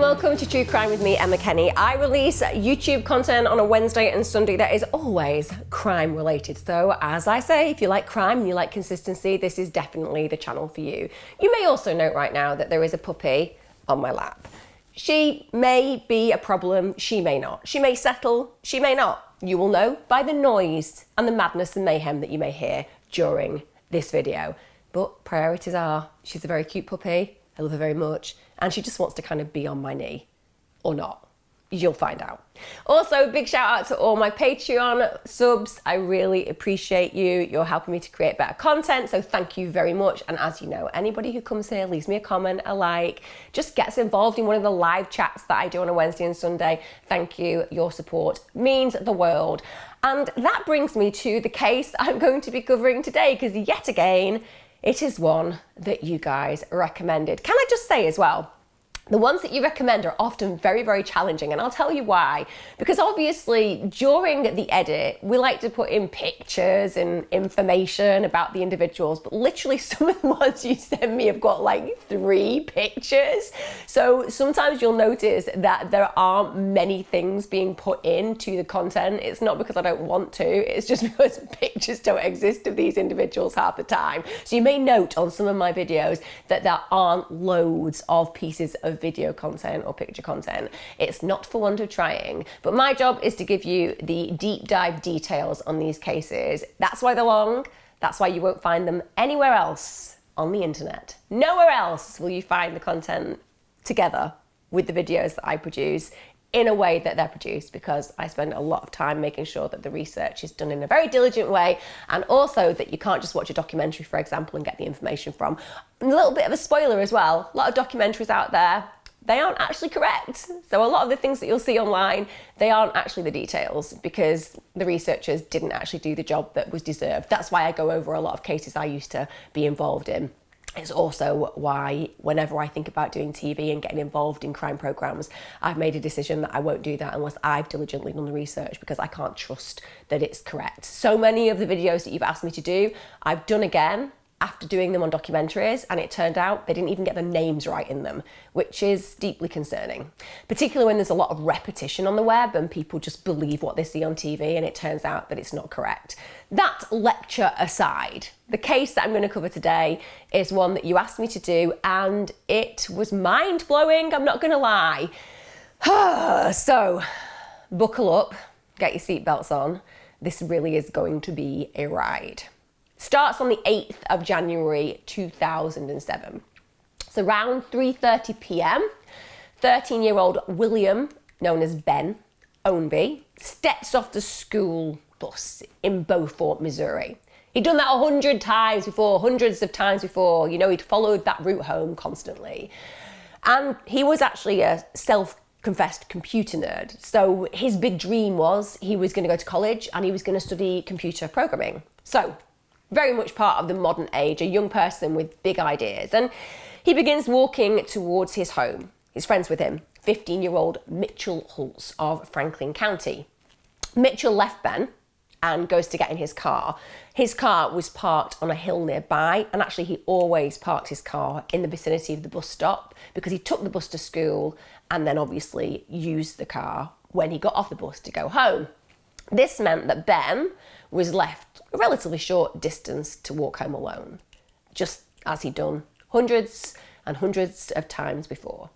welcome to True Crime with me, Emma Kenny. I release YouTube content on a Wednesday and Sunday that is always crime related. So as I say, if you like crime and you like consistency, this is definitely the channel for you. You may also note right now that there is a puppy on my lap. She may be a problem, she may not. She may settle, she may not. You will know by the noise and the madness and mayhem that you may hear during this video. But priorities are, she's a very cute puppy, I love her very much, and she just wants to kind of be on my knee, or not. You'll find out. Also, big shout out to all my Patreon subs. I really appreciate you. You're helping me to create better content, so thank you very much. And as you know, anybody who comes here, leaves me a comment, a like, just gets involved in one of the live chats that I do on a Wednesday and Sunday. Thank you. Your support means the world. And that brings me to the case I'm going to be covering today, because yet again, it is one that you guys recommended. Can I just say as well, the ones that you recommend are often very, very challenging, and I'll tell you why. Because obviously, during the edit, we like to put in pictures and information about the individuals, but literally some of the ones you send me have got like 3 pictures. So sometimes you'll notice that there aren't many things being put into the content. It's not because I don't want to, it's just because pictures don't exist of these individuals half the time. So you may note on some of my videos that there aren't loads of pieces of video content or picture content. It's not for want of trying, but my job is to give you the deep dive details on these cases. That's why they're long. That's why you won't find them anywhere else on the internet. Nowhere else will you find the content together with the videos that I produce in a way that they're produced, because I spend a lot of time making sure that the research is done in a very diligent way, and also that you can't just watch a documentary, for example, and get the information from. A little bit of a spoiler as well, a lot of documentaries out there, they aren't actually correct. So a lot of the things that you'll see online, they aren't actually the details, because the researchers didn't actually do the job that was deserved. That's why I go over a lot of cases I used to be involved in. It's also why whenever I think about doing TV and getting involved in crime programs, I've made a decision that I won't do that unless I've diligently done the research, because I can't trust that it's correct. So many of the videos that you've asked me to do, I've done again after doing them on documentaries, and it turned out they didn't even get the names right in them, which is deeply concerning, particularly when there's a lot of repetition on the web and people just believe what they see on TV and it turns out that it's not correct. That lecture aside, the case that I'm going to cover today is one that you asked me to do, and it was mind-blowing, I'm not going to lie. So, buckle up, get your seatbelts on. This really is going to be a ride. Starts on the 8th of January 2007. So around 3:30 p.m, 13-year-old William, known as Ben, Ownby, steps off the school bus in Beaufort, Missouri. He'd done that 100 times before, hundreds of times before. You know, he'd followed that route home constantly. And he was actually a self-confessed computer nerd. So his big dream was he was going to go to college and he was going to study computer programming. So very much part of the modern age, a young person with big ideas. And he begins walking towards his home. His friends with him, 15-year-old Mitchell Holtz of Franklin County. Mitchell left Ben and goes to get in his car. His car was parked on a hill nearby, and actually he always parked his car in the vicinity of the bus stop because he took the bus to school and then obviously used the car when he got off the bus to go home. This meant that Ben was left a relatively short distance to walk home alone, just as he'd done hundreds and hundreds of times before.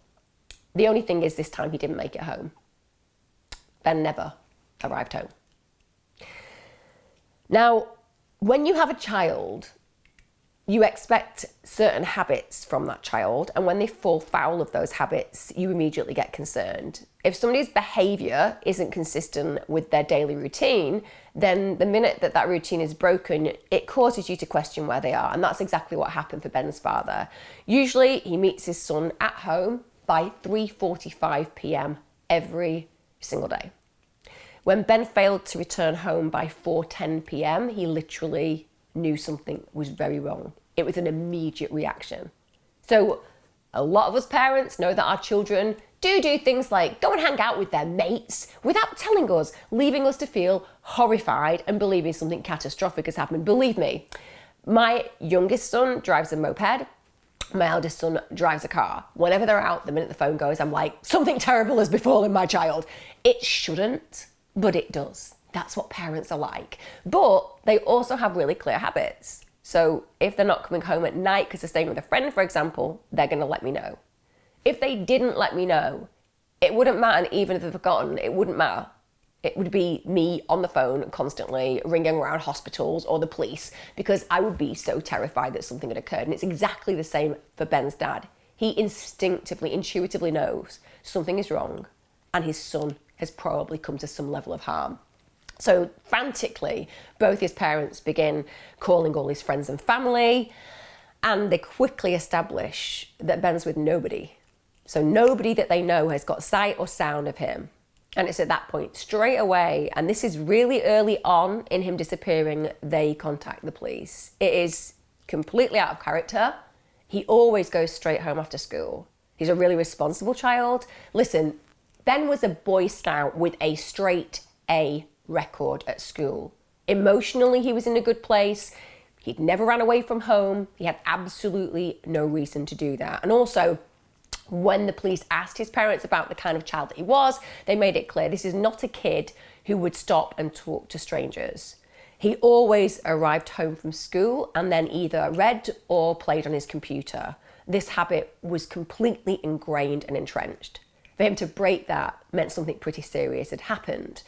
The only thing is, this time he didn't make it home. Ben never arrived home. Now, when you have a child, you expect certain habits from that child, and when they fall foul of those habits, you immediately get concerned. If somebody's behaviour isn't consistent with their daily routine, then the minute that that routine is broken, it causes you to question where they are, and that's exactly what happened for Ben's father. Usually, he meets his son at home by 3:45 p.m. every single day. When Ben failed to return home by 4:10 p.m, he literally knew something was very wrong. It was an immediate reaction. So a lot of us parents know that our children do things like go and hang out with their mates without telling us, leaving us to feel horrified and believing something catastrophic has happened. Believe me, my youngest son drives a moped. My eldest son drives a car. Whenever they're out, the minute the phone goes, I'm like, something terrible has befallen my child. It shouldn't, but it does. That's what parents are like. But they also have really clear habits. So if they're not coming home at night because they're staying with a friend, for example, they're going to let me know. If they didn't let me know, it wouldn't matter. And even if they've forgotten, it wouldn't matter. It would be me on the phone constantly ringing around hospitals or the police because I would be so terrified that something had occurred. And it's exactly the same for Ben's dad. He instinctively, intuitively knows something is wrong and his son has probably come to some level of harm. So frantically, both his parents begin calling all his friends and family, and they quickly establish that Ben's with nobody. So nobody that they know has got sight or sound of him. And it's at that point, straight away, and this is really early on in him disappearing, they contact the police. It is completely out of character. He always goes straight home after school. He's a really responsible child. Listen, Ben was a Boy Scout with a straight A record at school. Emotionally, he was in a good place. He'd never ran away from home. He had absolutely no reason to do that. And also, when the police asked his parents about the kind of child that he was, they made it clear this is not a kid who would stop and talk to strangers. He always arrived home from school and then either read or played on his computer. This habit was completely ingrained and entrenched. For him to break that meant something pretty serious had happened.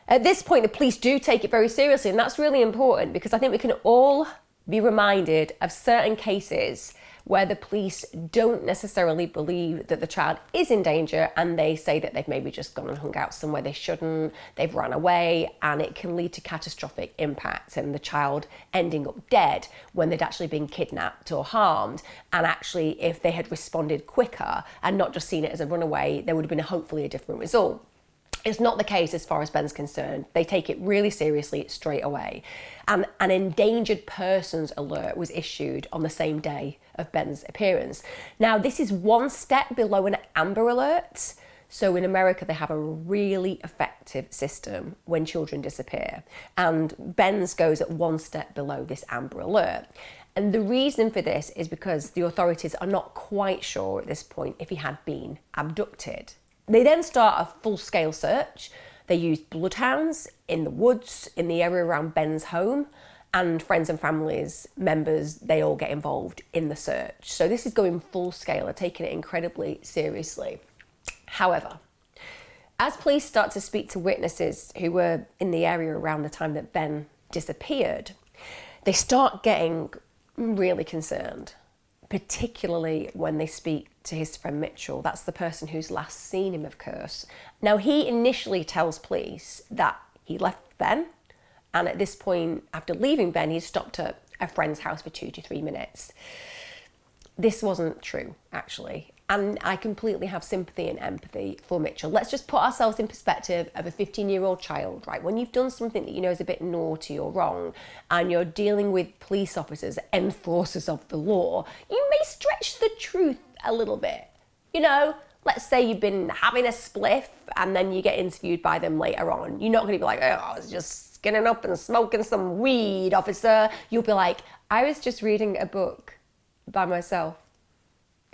At this point, the police do take it very seriously, and that's really important because I think we can all be reminded of certain cases where the police don't necessarily believe that the child is in danger and they say that they've maybe just gone and hung out somewhere they shouldn't, they've run away, and it can lead to catastrophic impacts and the child ending up dead when they'd actually been kidnapped or harmed. And actually, if they had responded quicker and not just seen it as a runaway, there would have been hopefully a different result. It's not the case as far as Ben's concerned. They take it really seriously straight away. And an endangered persons alert was issued on the same day of Ben's appearance. Now, this is one step below an Amber Alert. So in America, they have a really effective system when children disappear. And Ben's goes at one step below this Amber Alert. And the reason for this is because the authorities are not quite sure at this point if he had been abducted. They then start a full-scale search. They use bloodhounds in the woods, in the area around Ben's home, and friends and families, members, they all get involved in the search. So this is going full-scale. They're taking it incredibly seriously. However, as police start to speak to witnesses who were in the area around the time that Ben disappeared, they start getting really concerned, particularly when they speak to his friend Mitchell. That's the person who's last seen him, of course. Now, he initially tells police that he left Ben, and at this point, after leaving Ben, he stopped at a friend's house for 2 to 3 minutes. This wasn't true, actually. And I completely have sympathy and empathy for Mitchell. Let's just put ourselves in perspective of a 15-year-old child, right? When you've done something that you know is a bit naughty or wrong, and you're dealing with police officers, enforcers of the law, you may stretch the truth a little bit. You know, let's say you've been having a spliff and then you get interviewed by them later on. You're not going to be like, oh, I was just skinning up and smoking some weed, officer. You'll be like, I was just reading a book by myself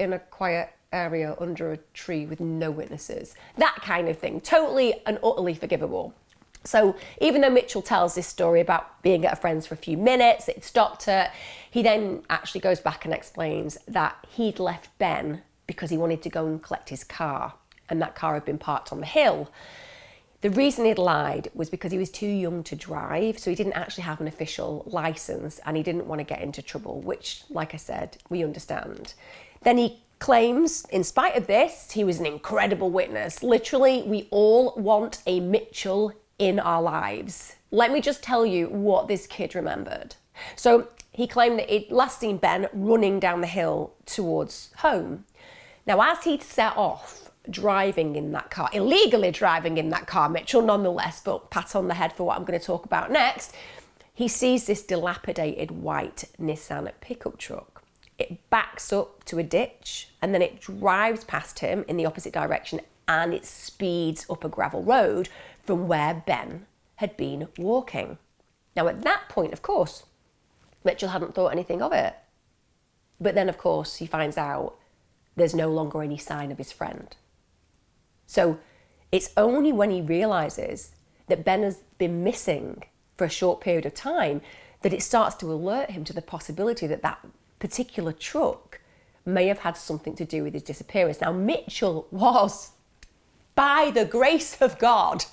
in a quiet area under a tree with no witnesses. That kind of thing. Totally and utterly forgivable. So even though Mitchell tells this story about being at a friend's for a few minutes, it stopped her, he then actually goes back and explains that he'd left Ben because he wanted to go and collect his car, and that car had been parked on the hill. The reason he'd lied was because he was too young to drive, so he didn't actually have an official license and he didn't want to get into trouble, which, like I said, we understand. Then he claims, in spite of this, he was an incredible witness. Literally, we all want a Mitchell in our lives. Let me just tell you what this kid remembered. So he claimed that he'd last seen Ben running down the hill towards home. Now, as he'd set off driving in that car, illegally driving in that car, Mitchell nonetheless, but pat on the head for what I'm going to talk about next, he sees this dilapidated white Nissan pickup truck. It backs up to a ditch and then it drives past him in the opposite direction and it speeds up a gravel road from where Ben had been walking. Now, at that point, of course, Mitchell hadn't thought anything of it. But then, of course, he finds out there's no longer any sign of his friend. So it's only when he realises that Ben has been missing for a short period of time that it starts to alert him to the possibility that that particular truck may have had something to do with his disappearance. Now, Mitchell was, by the grace of God,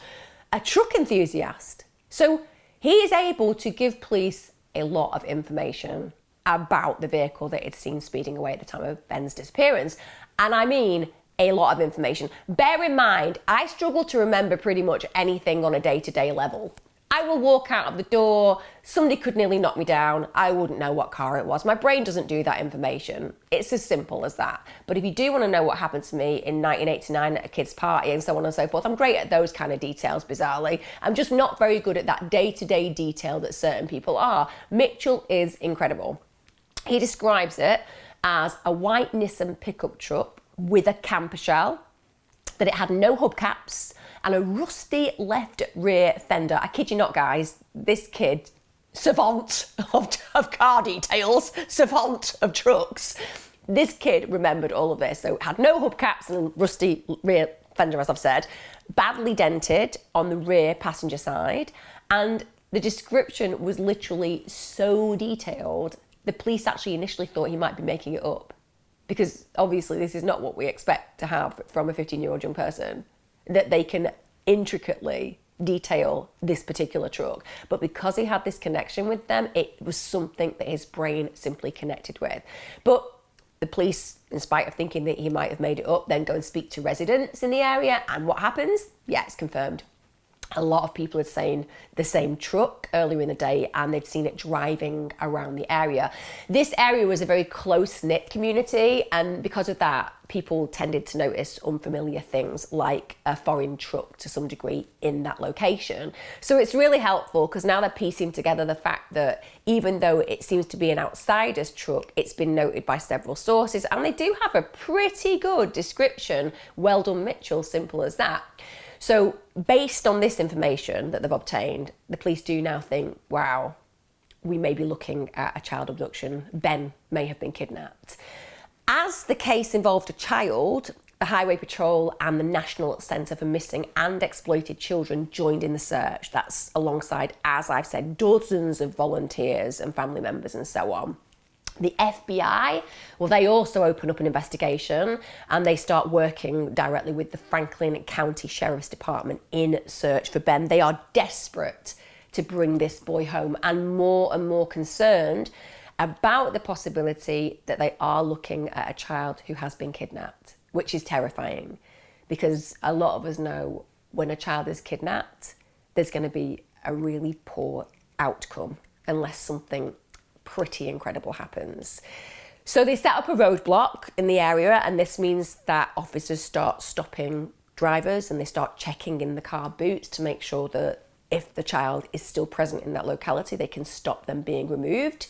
a truck enthusiast. So he is able to give police a lot of information about the vehicle that he'd seen speeding away at the time of Ben's disappearance. And I mean a lot of information. Bear in mind, I struggle to remember pretty much anything on a day-to-day level. I will walk out of the door, somebody could nearly knock me down, I wouldn't know what car it was. My brain doesn't do that information. It's as simple as that. But if you do want to know what happened to me in 1989 at a kid's party and so on and so forth, I'm great at those kind of details, bizarrely. I'm just not very good at that day-to-day detail that certain people are. Mitchell is incredible. He describes it as a white Nissan pickup truck with a camper shell, that it had no hubcaps and a rusty left rear fender. I kid you not, guys, this kid, savant of car details, savant of trucks, this kid remembered all of this. So it had no hubcaps and rusty rear fender, as I've said, badly dented on the rear passenger side, and the description was literally so detailed, the police actually initially thought he might be making it up. Because obviously this is not what we expect to have from a 15-year-old young person, that they can intricately detail this particular truck. But because he had this connection with them, it was something that his brain simply connected with. But the police, in spite of thinking that he might have made it up, then go and speak to residents in the area. And what happens? Yeah, it's confirmed. A lot of people had seen the same truck earlier in the day and they'd seen it driving around the area. This area was a very close-knit community, and because of that, people tended to notice unfamiliar things like a foreign truck to some degree in that location. So it's really helpful because now they're piecing together the fact that even though it seems to be an outsider's truck, it's been noted by several sources, and they do have a pretty good description. Well done, Mitchell, simple as that. So based on this information that they've obtained, the police do now think, wow, we may be looking at a child abduction. Ben may have been kidnapped. As the case involved a child, the Highway Patrol and the National Centre for Missing and Exploited Children joined in the search. That's alongside, as I've said, dozens of volunteers and family members and so on. The FBI, well, they also open up an investigation and they start working directly with the Franklin County Sheriff's Department in search for Ben. They are desperate to bring this boy home and more concerned about the possibility that they are looking at a child who has been kidnapped, which is terrifying because a lot of us know when a child is kidnapped, there's going to be a really poor outcome unless something pretty incredible happens. So they set up a roadblock in the area, and this means that officers start stopping drivers and they start checking in the car boots to make sure that if the child is still present in that locality, they can stop them being removed.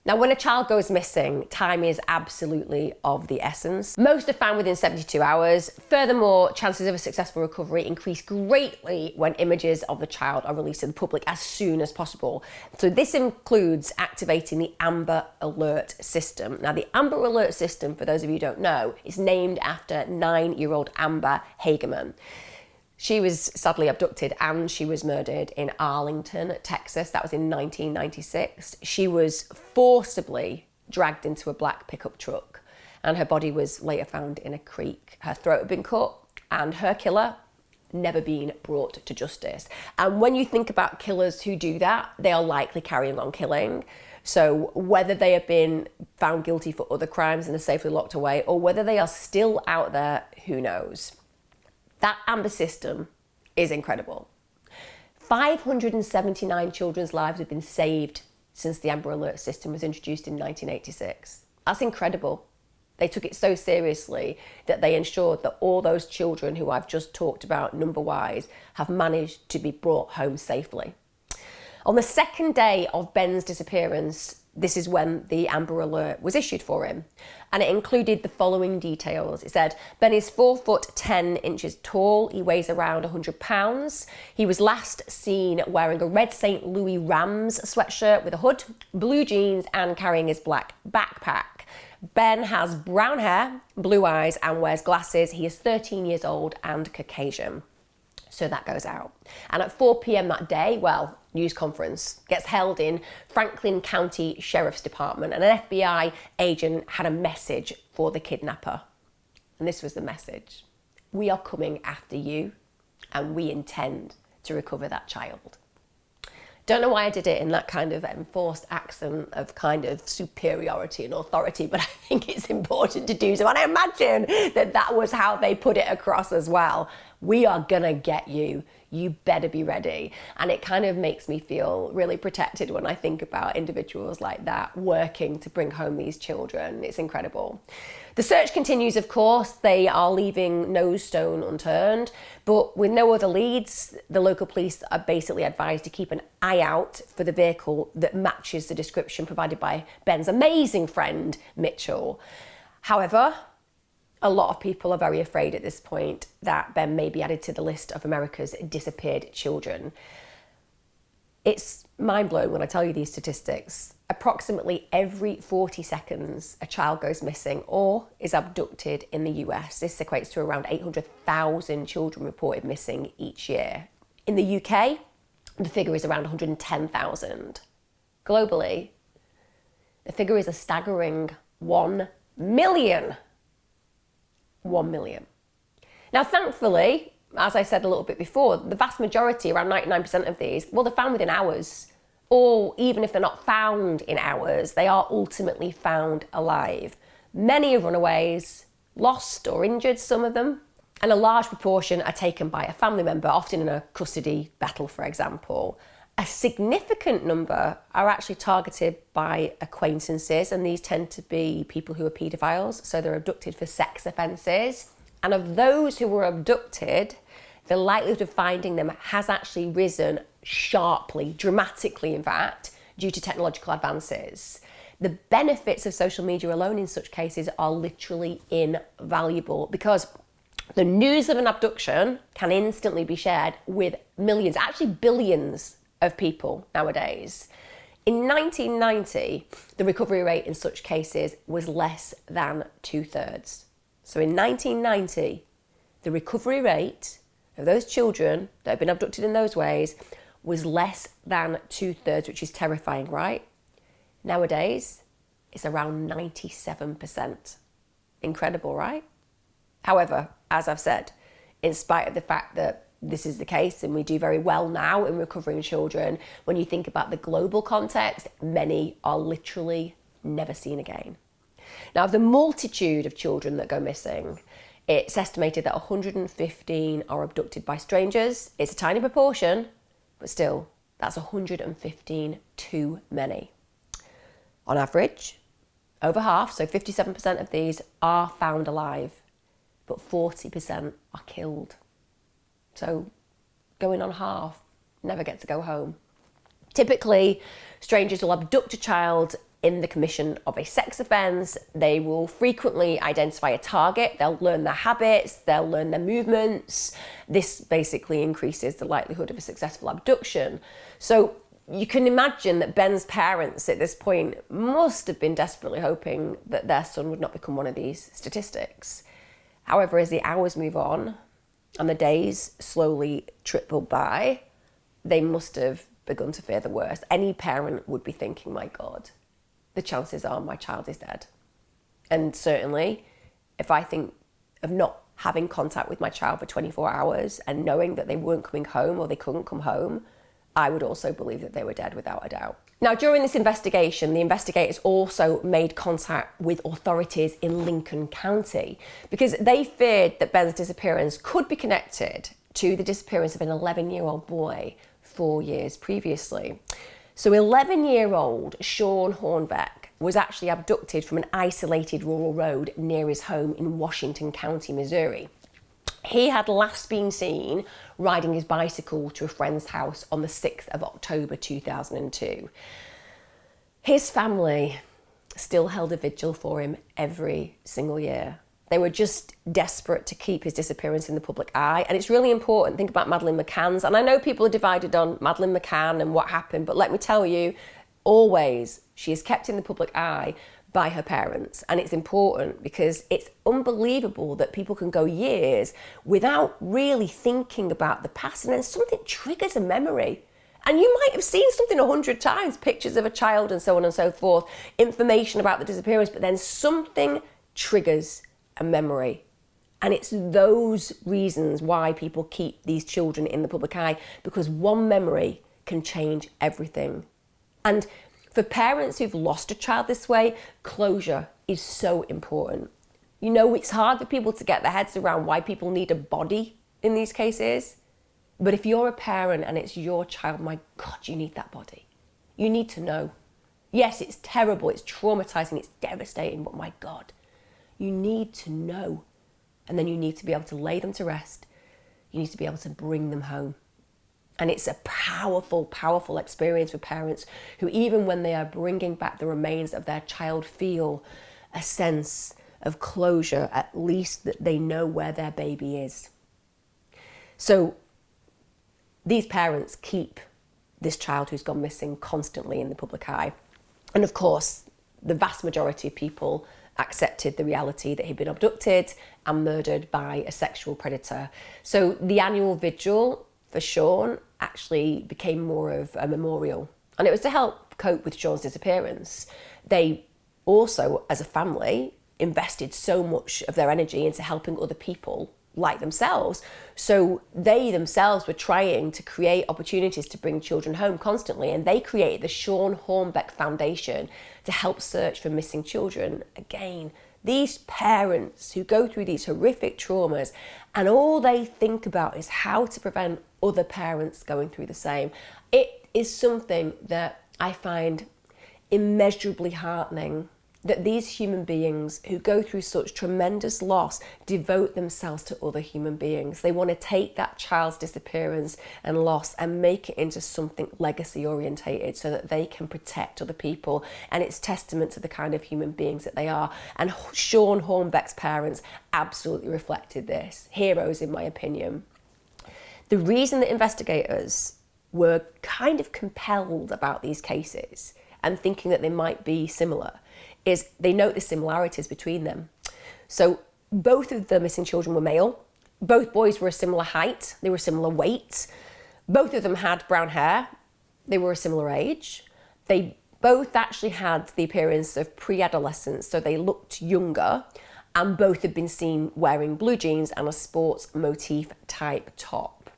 Now, when a child goes missing, time is absolutely of the essence. Most are found within 72 hours. Furthermore, chances of a successful recovery increase greatly when images of the child are released to the public as soon as possible. So this includes activating the Amber Alert system. Now, the Amber Alert system, for those of you who don't know, is named after 9-year-old Amber Hagerman. She was sadly abducted and she was murdered in Arlington, Texas. That was in 1996. She was forcibly dragged into a black pickup truck and her body was later found in a creek. Her throat had been cut and her killer never been brought to justice. And when you think about killers who do that, they are likely carrying on killing. So whether they have been found guilty for other crimes and are safely locked away, or whether they are still out there, who knows? That Amber system is incredible. 579 children's lives have been saved since the Amber Alert system was introduced in 1986. That's incredible. They took it so seriously that they ensured that all those children who I've just talked about number-wise have managed to be brought home safely. On the second day of Ben's disappearance, this is when the Amber Alert was issued for him. And it included the following details. It said, Ben is 4'10" tall. He weighs around 100 pounds. He was last seen wearing a red St. Louis Rams sweatshirt with a hood, blue jeans, and carrying his black backpack. Ben has brown hair, blue eyes, and wears glasses. He is 13 years old and Caucasian. So that goes out. And at 4 p.m. that day, well, news conference gets held in Franklin County Sheriff's Department, and an FBI agent had a message for the kidnapper. And this was the message: "We are coming after you, and we intend to recover that child." Don't know why I did it in that kind of enforced accent of kind of superiority and authority, but I think it's important to do so. And I imagine that that was how they put it across as well. We are gonna get you. You better be ready. And it kind of makes me feel really protected when I think about individuals like that working to bring home these children. It's incredible. The search continues, of course. They are leaving no stone unturned, but with no other leads, the local police are basically advised to keep an eye out for the vehicle that matches the description provided by Ben's amazing friend, Mitchell. However, a lot of people are very afraid at this point that Ben may be added to the list of America's disappeared children. It's mind-blowing when I tell you these statistics. Approximately every 40 seconds, a child goes missing or is abducted in the US. This equates to around 800,000 children reported missing each year. In the UK, the figure is around 110,000. Globally, the figure is a staggering 1 million. 1 million. Now, thankfully, as I said a little bit before, the vast majority, around 99% of these, well, they're found within hours. Or even if they're not found in hours, they are ultimately found alive. Many are runaways, lost or injured, some of them, and a large proportion are taken by a family member, often in a custody battle, for example. A significant number are actually targeted by acquaintances, and these tend to be people who are paedophiles, so they're abducted for sex offences. And of those who were abducted, the likelihood of finding them has actually risen sharply, dramatically in fact, due to technological advances. The benefits of social media alone in such cases are literally invaluable, because the news of an abduction can instantly be shared with millions, actually billions of people nowadays. In 1990, the recovery rate in such cases was less than 2/3. So in 1990, the recovery rate of those children that have been abducted in those ways was less than 2/3, which is terrifying, right? Nowadays, it's around 97%. Incredible, right? However, as I've said, in spite of the fact that this is the case and we do very well now in recovering children, when you think about the global context, many are literally never seen again. Now, of the multitude of children that go missing, it's estimated that 115 are abducted by strangers. It's a tiny proportion, but still, that's 115 too many. On average, over half, so 57% of these are found alive, but 40% are killed. So going on half never get to go home. Typically, strangers will abduct a child in the commission of a sex offence. They will frequently identify a target. They'll learn their habits, they'll learn their movements. This basically increases the likelihood of a successful abduction. So you can imagine that Ben's parents at this point must have been desperately hoping that their son would not become one of these statistics. However, as the hours move on and the days slowly trickle by, they must have begun to fear the worst. Any parent would be thinking, my God, the chances are my child is dead. And certainly, if I think of not having contact with my child for 24 hours and knowing that they weren't coming home or they couldn't come home, I would also believe that they were dead without a doubt. Now, during this investigation, the investigators also made contact with authorities in Lincoln County because they feared that Ben's disappearance could be connected to the disappearance of an 11-year-old boy 4 years previously. So 11-year-old Shawn Hornbeck was actually abducted from an isolated rural road near his home in Washington County, Missouri. He had last been seen riding his bicycle to a friend's house on the 6th of October 2002. His family still held a vigil for him every single year. They were just desperate to keep his disappearance in the public eye. And it's really important. Think about Madeleine McCann's. And I know people are divided on Madeleine McCann and what happened, but let me tell you, always she is kept in the public eye by her parents. And it's important because it's unbelievable that people can go years without really thinking about the past, and then something triggers a memory. And you might have seen something 100 times, pictures of a child and so on and so forth, information about the disappearance, but then something triggers a memory. And it's those reasons why people keep these children in the public eye, because one memory can change everything. And for parents who've lost a child this way, closure is so important. You know, it's hard for people to get their heads around why people need a body in these cases. But if you're a parent and it's your child, my God, you need that body. You need to know. Yes, it's terrible, it's traumatizing, it's devastating, but my God, you need to know. And then you need to be able to lay them to rest. You need to be able to bring them home. And it's a powerful, powerful experience for parents who, even when they are bringing back the remains of their child, feel a sense of closure, at least that they know where their baby is. So these parents keep this child who's gone missing constantly in the public eye. And of course, the vast majority of people accepted the reality that he'd been abducted and murdered by a sexual predator. So the annual vigil for Shawn actually became more of a memorial. And it was to help cope with Shawn's disappearance. They also, as a family, invested so much of their energy into helping other people like themselves. So they themselves were trying to create opportunities to bring children home constantly, and they created the Shawn Hornbeck Foundation to help search for missing children. Again, these parents who go through these horrific traumas and all they think about is how to prevent other parents going through the same. It is something that I find immeasurably heartening, that these human beings who go through such tremendous loss devote themselves to other human beings. They want to take that child's disappearance and loss and make it into something legacy orientated so that they can protect other people. And it's testament to the kind of human beings that they are. And Shawn Hornbeck's parents absolutely reflected this. Heroes, in my opinion. The reason that investigators were kind of compelled about these cases and thinking that they might be similar is they note the similarities between them. So both of the missing children were male. Both boys were a similar height. They were a similar weight. Both of them had brown hair. They were a similar age. They both actually had the appearance of pre-adolescence, so they looked younger, and both had been seen wearing blue jeans and a sports motif type top.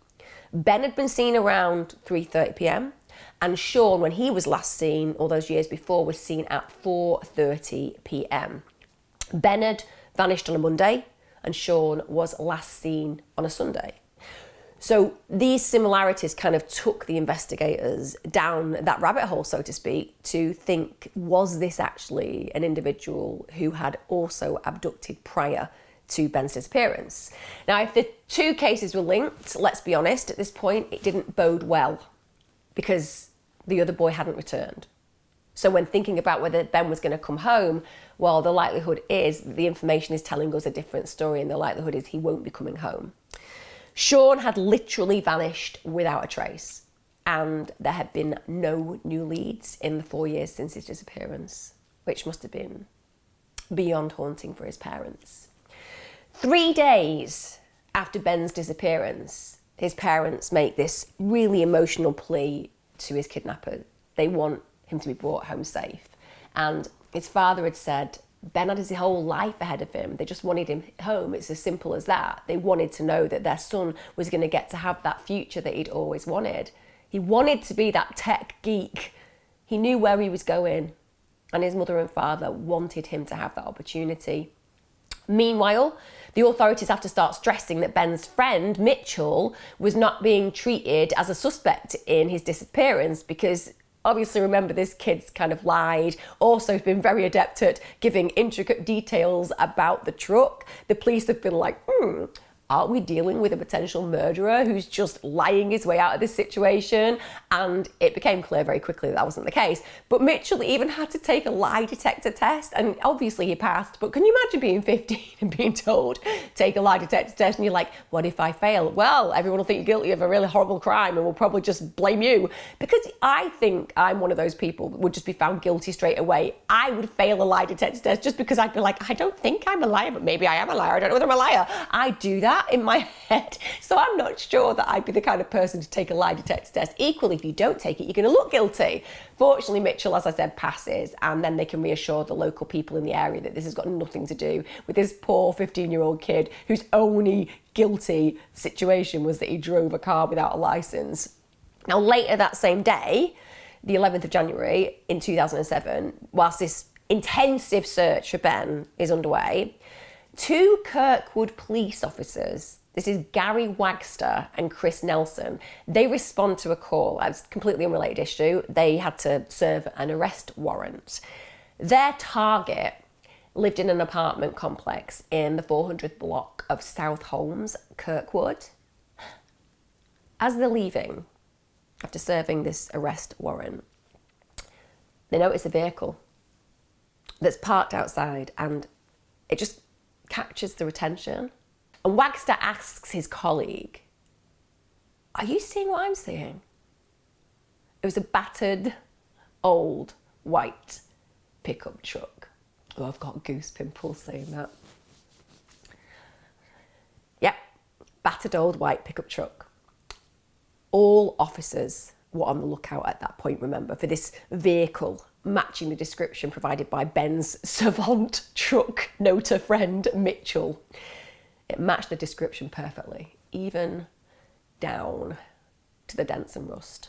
Ben had been seen around 3:30 p.m. and Shawn, when he was last seen all those years before, was seen at 4:30 p.m. Ben had vanished on a Monday and Shawn was last seen on a Sunday. So these similarities kind of took the investigators down that rabbit hole, so to speak, to think, was this actually an individual who had also abducted prior to Ben's disappearance? Now, if the two cases were linked, let's be honest, at this point, it didn't bode well because the other boy hadn't returned. So when thinking about whether Ben was going to come home, well, the likelihood is the information is telling us a different story, and the likelihood is he won't be coming home. Shawn had literally vanished without a trace, and there had been no new leads in the 4 years since his disappearance, which must have been beyond haunting for his parents. 3 days after Ben's disappearance, his parents make this really emotional plea to his kidnapper. They want him to be brought home safe. And his father had said, Ben had his whole life ahead of him. They just wanted him home. It's as simple as that. They wanted to know that their son was going to get to have that future that he'd always wanted. He wanted to be that tech geek. He knew where he was going, and his mother and father wanted him to have that opportunity. Meanwhile, the authorities have to start stressing that Ben's friend, Mitchell, was not being treated as a suspect in his disappearance because, obviously, remember, this kid's kind of lied, also been very adept at giving intricate details about the truck. The police have been like, Aren't we dealing with a potential murderer who's just lying his way out of this situation? And it became clear very quickly that wasn't the case. But Mitchell even had to take a lie detector test, and obviously he passed. But can you imagine being 15 and being told, take a lie detector test, and you're like, what if I fail? Well, everyone will think you're guilty of a really horrible crime and will probably just blame you. Because I think I'm one of those people that would just be found guilty straight away. I would fail a lie detector test just because I'd be like, I don't think I'm a liar, but maybe I am a liar. I don't know whether I'm a liar. I do that in my head. So I'm not sure that I'd be the kind of person to take a lie detector test. Equally, if you don't take it, you're going to look guilty. Fortunately, Mitchell, as I said, passes, and then they can reassure the local people in the area that this has got nothing to do with this poor 15-year-old kid whose only guilty situation was that he drove a car without a license. Now, later that same day, the 11th of January in 2007, whilst this intensive search for Ben is underway, two Kirkwood police officers, this is Gary Wagster and Chris Nelson, they respond to a call. It's a completely unrelated issue. They had to serve an arrest warrant. Their target lived in an apartment complex in the 400th block of South Holmes, Kirkwood. As they're leaving, after serving this arrest warrant, they notice a vehicle that's parked outside, and it just catches their attention. And Wagster asks his colleague, are you seeing what I'm seeing? It was a battered, old, white pickup truck. Oh, I've got goose pimples saying that. Yep, battered old white pickup truck. All officers were on the lookout at that point, remember, for this vehicle matching the description provided by Ben's savant truck noter friend, Mitchell. It matched the description perfectly, even down to the dents and rust.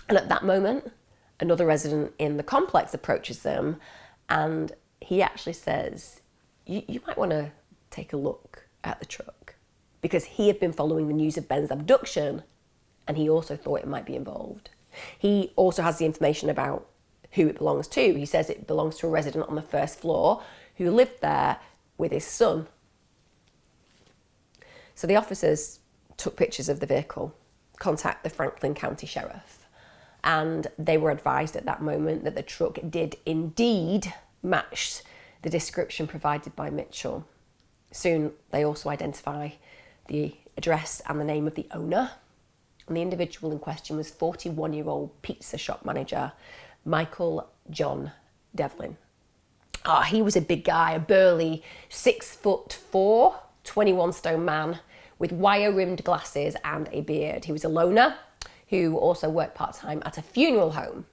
And at that moment, another resident in the complex approaches them, and he actually says, you might want to take a look at the truck, because he had been following the news of Ben's abduction, and he also thought it might be involved. He also has the information about who it belongs to. He says it belongs to a resident on the first floor who lived there with his son. So the officers took pictures of the vehicle, contacted the Franklin County Sheriff, and they were advised at that moment that the truck did indeed match the description provided by Mitchell. Soon they also identify the address and the name of the owner, and the individual in question was 41-year-old pizza shop manager Michael John Devlin. He was a big guy, a burly 6'4", 21-stone man with wire-rimmed glasses and a beard. He was a loner who also worked part-time at a funeral home.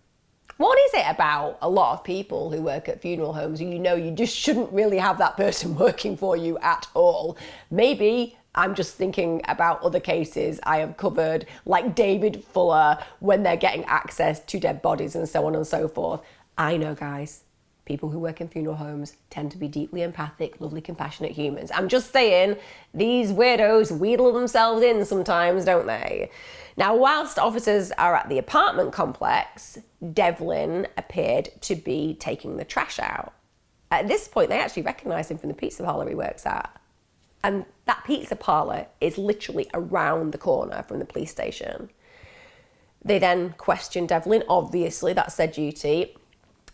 What is it about a lot of people who work at funeral homes who you know you just shouldn't really have that person working for you at all? Maybe I'm just thinking about other cases I have covered, like David Fuller, when they're getting access to dead bodies and so on and so forth. I know, guys, people who work in funeral homes tend to be deeply empathic, lovely, compassionate humans. I'm just saying, these weirdos wheedle themselves in sometimes, don't they? Now, whilst officers are at the apartment complex, Devlin appeared to be taking the trash out. At this point, they actually recognised him from the pizza parlour he works at. And that pizza parlour is literally around the corner from the police station. They then question Devlin, obviously that's their duty,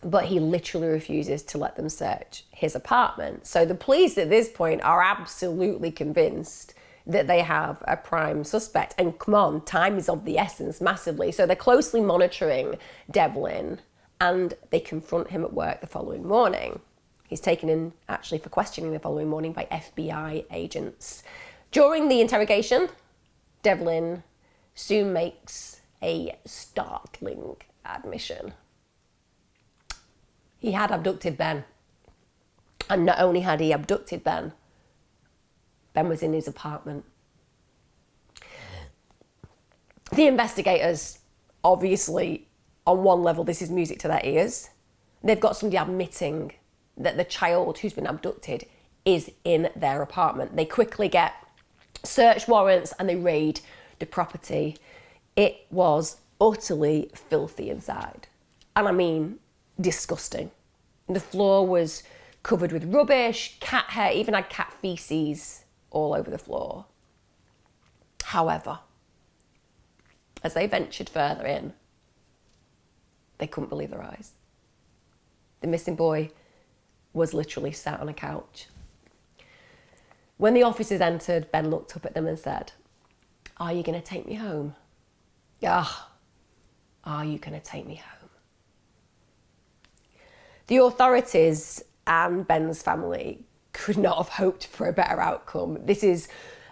but he literally refuses to let them search his apartment. So the police at this point are absolutely convinced that they have a prime suspect. And come on, time is of the essence massively. So they're closely monitoring Devlin, and they confront him at work the following morning. He's taken in actually for questioning the following morning by FBI agents. During the interrogation, Devlin soon makes a startling admission. He had abducted Ben. And not only had he abducted Ben, Ben was in his apartment. The investigators, obviously, on one level, this is music to their ears. They've got somebody admitting that the child who's been abducted is in their apartment. They quickly get search warrants and they raid the property. It was utterly filthy inside. And I mean, disgusting. The floor was covered with rubbish, cat hair, even had cat feces all over the floor. However, as they ventured further in, they couldn't believe their eyes. The missing boy was literally sat on a couch. When the officers entered, Ben looked up at them and said, "Are you going to take me home? Ah, are you going to take me home?" The authorities and Ben's family could not have hoped for a better outcome. This is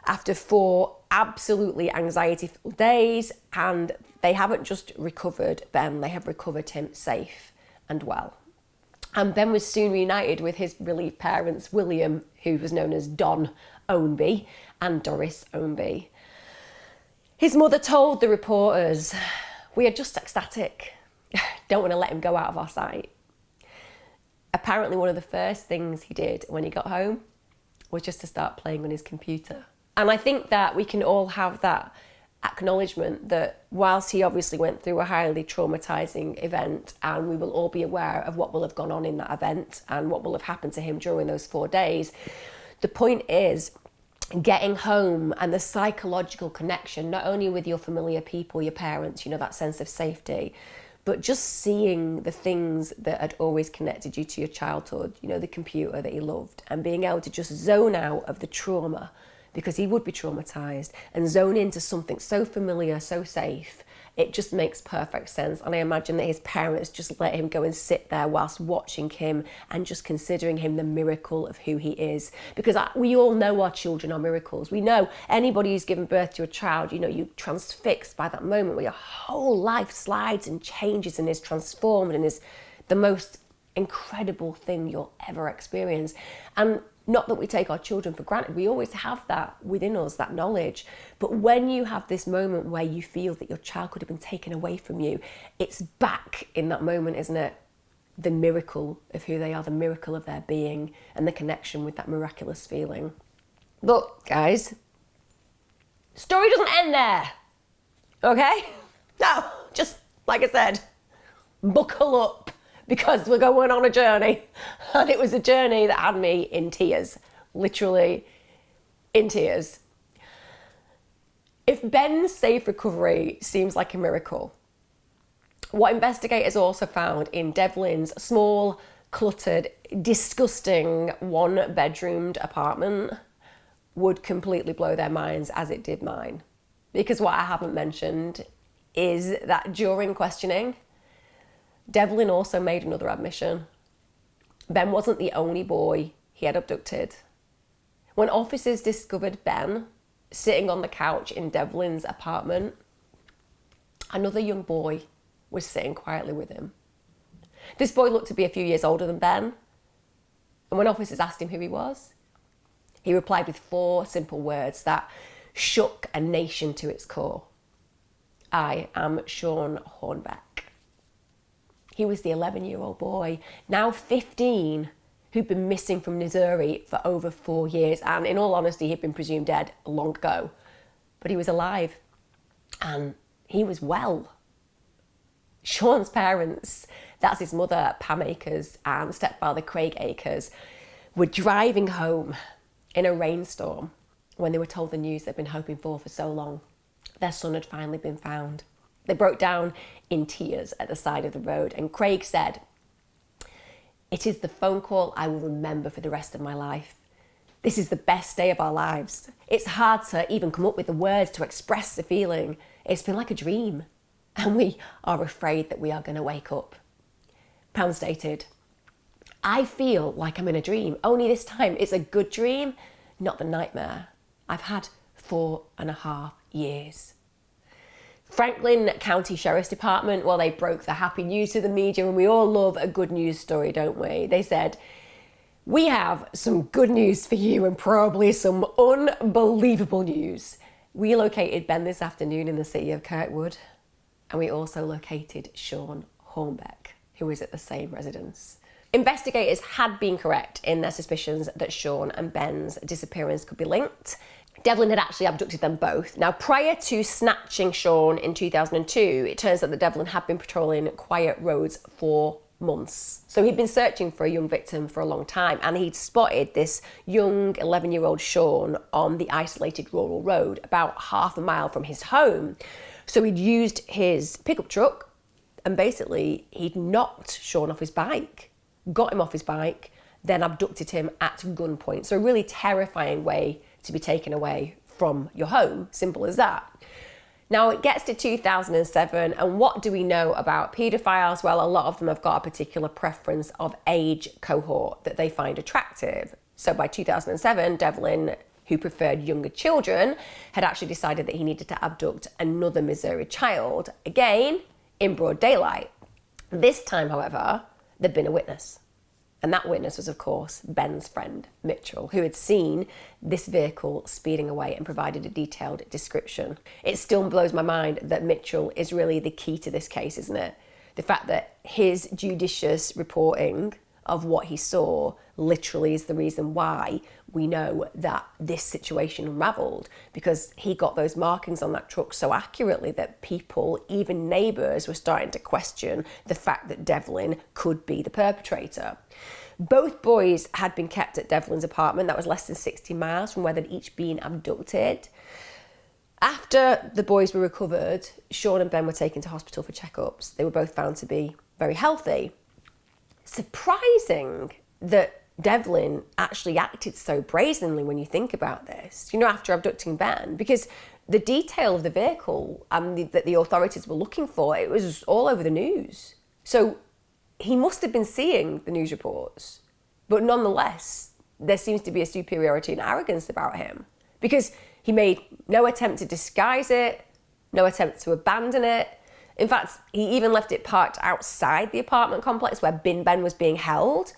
after 4 absolutely anxiety-ful days, and they haven't just recovered Ben, they have recovered him safe and well. And Ben was soon reunited with his relieved parents, William, who was known as Don Ownby, and Doris Ownby. His mother told the reporters, "We are just ecstatic. Don't want to let him go out of our sight." Apparently one of the first things he did when he got home was just to start playing on his computer. And I think that we can all have that acknowledgement that whilst he obviously went through a highly traumatizing event, and we will all be aware of what will have gone on in that event and what will have happened to him during those 4 days, the point is getting home and the psychological connection, not only with your familiar people, your parents, you know, that sense of safety, but just seeing the things that had always connected you to your childhood, you know, the computer that you loved, and being able to just zone out of the trauma, because he would be traumatized, and zone into something so familiar, so safe. It just makes perfect sense. And I imagine that his parents just let him go and sit there whilst watching him and just considering him the miracle of who he is. Because we all know our children are miracles. We know anybody who's given birth to a child, you know, you're transfixed by that moment where your whole life slides and changes and is transformed and is the most incredible thing you'll ever experience. And not that we take our children for granted, we always have that within us, that knowledge. But when you have this moment where you feel that your child could have been taken away from you, it's back in that moment, isn't it? The miracle of who they are, the miracle of their being, and the connection with that miraculous feeling. But guys, story doesn't end there, okay? No, just like I said, buckle up, because we're going on a journey. And it was a journey that had me in tears, literally in tears. If Ben's safe recovery seems like a miracle, what investigators also found in Devlin's small, cluttered, disgusting 1-bedroomed apartment would completely blow their minds, as it did mine. Because what I haven't mentioned is that during questioning, Devlin also made another admission. Ben wasn't the only boy he had abducted. When officers discovered Ben sitting on the couch in Devlin's apartment, another young boy was sitting quietly with him. This boy looked to be a few years older than Ben, and when officers asked him who he was, he replied with 4 simple words that shook a nation to its core. "I am Shawn Hornbeck." He was the 11-year-old boy, now 15, who'd been missing from Missouri for over 4 years. And in all honesty, he'd been presumed dead long ago. But he was alive, and he was well. Shawn's parents, that's his mother, Pam Akers, and stepfather, Craig Akers, were driving home in a rainstorm when they were told the news they'd been hoping for so long. Their son had finally been found. They broke down in tears at the side of the road, and Craig said, "It is the phone call I will remember for the rest of my life. This is the best day of our lives. It's hard to even come up with the words to express the feeling. It's been like a dream, and we are afraid that we are going to wake up." Pam stated, "I feel like I'm in a dream, only this time it's a good dream, not the nightmare I've had 4.5 years. Franklin County Sheriff's Department, well, they broke the happy news to the media, and we all love a good news story, don't we? They said, "We have some good news for you and probably some unbelievable news. We located Ben this afternoon in the city of Kirkwood, and we also located Shawn Hornbeck, who is at the same residence." Investigators had been correct in their suspicions that Shawn and Ben's disappearance could be linked. Devlin had actually abducted them both. Now, prior to snatching Shawn in 2002, it turns out that Devlin had been patrolling quiet roads for months. So he'd been searching for a young victim for a long time, and he'd spotted this young 11-year-old Shawn on the isolated rural road about half a mile from his home. So he'd used his pickup truck, and basically he'd knocked Shawn off his bike, got him off his bike, then abducted him at gunpoint. So a really terrifying way to be taken away from your home, simple as that. Now it gets to 2007, and what do we know about paedophiles? Well, a lot of them have got a particular preference of age cohort that they find attractive. So by 2007, Devlin, who preferred younger children, had actually decided that he needed to abduct another Missouri child, again, in broad daylight. This time, however, there'd been a witness. And that witness was, of course, Ben's friend, Mitchell, who had seen this vehicle speeding away and provided a detailed description. It still blows my mind that Mitchell is really the key to this case, isn't it? The fact that his judicious reporting of what he saw literally is the reason why we know that this situation unraveled, because he got those markings on that truck so accurately that people, even neighbours, were starting to question the fact that Devlin could be the perpetrator. Both boys had been kept at Devlin's apartment that was less than 60 miles from where they'd each been abducted. After the boys were recovered, Shawn and Ben were taken to hospital for checkups. They were both found to be very healthy. Surprising that Devlin actually acted so brazenly when you think about this, after abducting Ben, because the detail of the vehicle that the authorities were looking for, it was all over the news. So he must have been seeing the news reports, but nonetheless, there seems to be a superiority and arrogance about him, because he made no attempt to disguise it, no attempt to abandon it. In fact, he even left it parked outside the apartment complex where Ben was being held.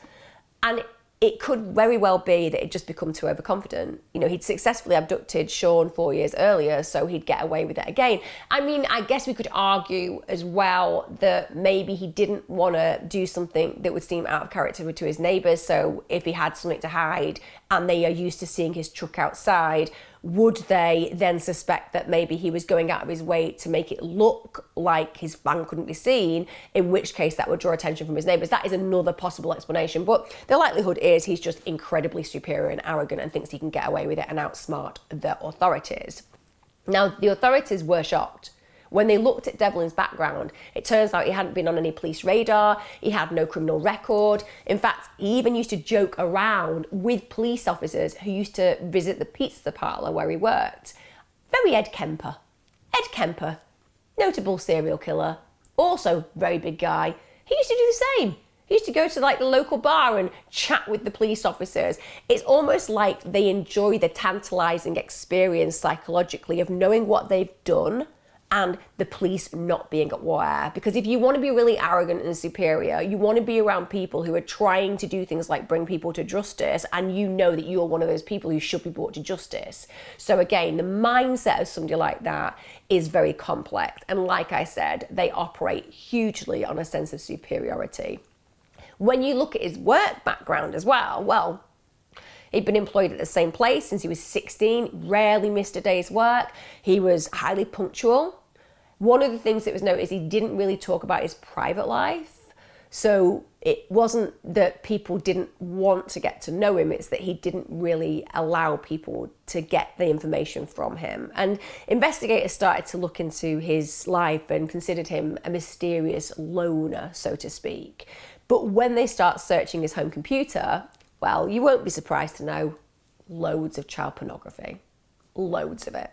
And it could very well be that he'd just become too overconfident. He'd successfully abducted Shawn 4 years earlier, so he'd get away with it again. I mean, I guess we could argue as well that maybe he didn't want to do something that would seem out of character to his neighbours. So if he had something to hide and they are used to seeing his truck outside, would they then suspect that maybe he was going out of his way to make it look like his van couldn't be seen, in which case that would draw attention from his neighbours? That is another possible explanation, but the likelihood is he's just incredibly superior and arrogant and thinks he can get away with it and outsmart the authorities. Now, the authorities were shocked. When they looked at Devlin's background, it turns out he hadn't been on any police radar, he had no criminal record. In fact, he even used to joke around with police officers who used to visit the pizza parlour where he worked. Very Ed Kemper. Ed Kemper, notable serial killer, also very big guy. He used to do the same. He used to go to the local bar and chat with the police officers. It's almost like they enjoy the tantalising experience psychologically of knowing what they've done and the police not being aware. Because if you want to be really arrogant and superior, you want to be around people who are trying to do things like bring people to justice, and you know that you're one of those people who should be brought to justice. So again, the mindset of somebody like that is very complex. And like I said, they operate hugely on a sense of superiority. When you look at his work background as well, he'd been employed at the same place since he was 16, rarely missed a day's work. He was highly punctual. One of the things that was noted is he didn't really talk about his private life. So it wasn't that people didn't want to get to know him, it's that he didn't really allow people to get the information from him. And investigators started to look into his life and considered him a mysterious loner, so to speak. But when they start searching his home computer, well, you won't be surprised to know loads of child pornography. Loads of it.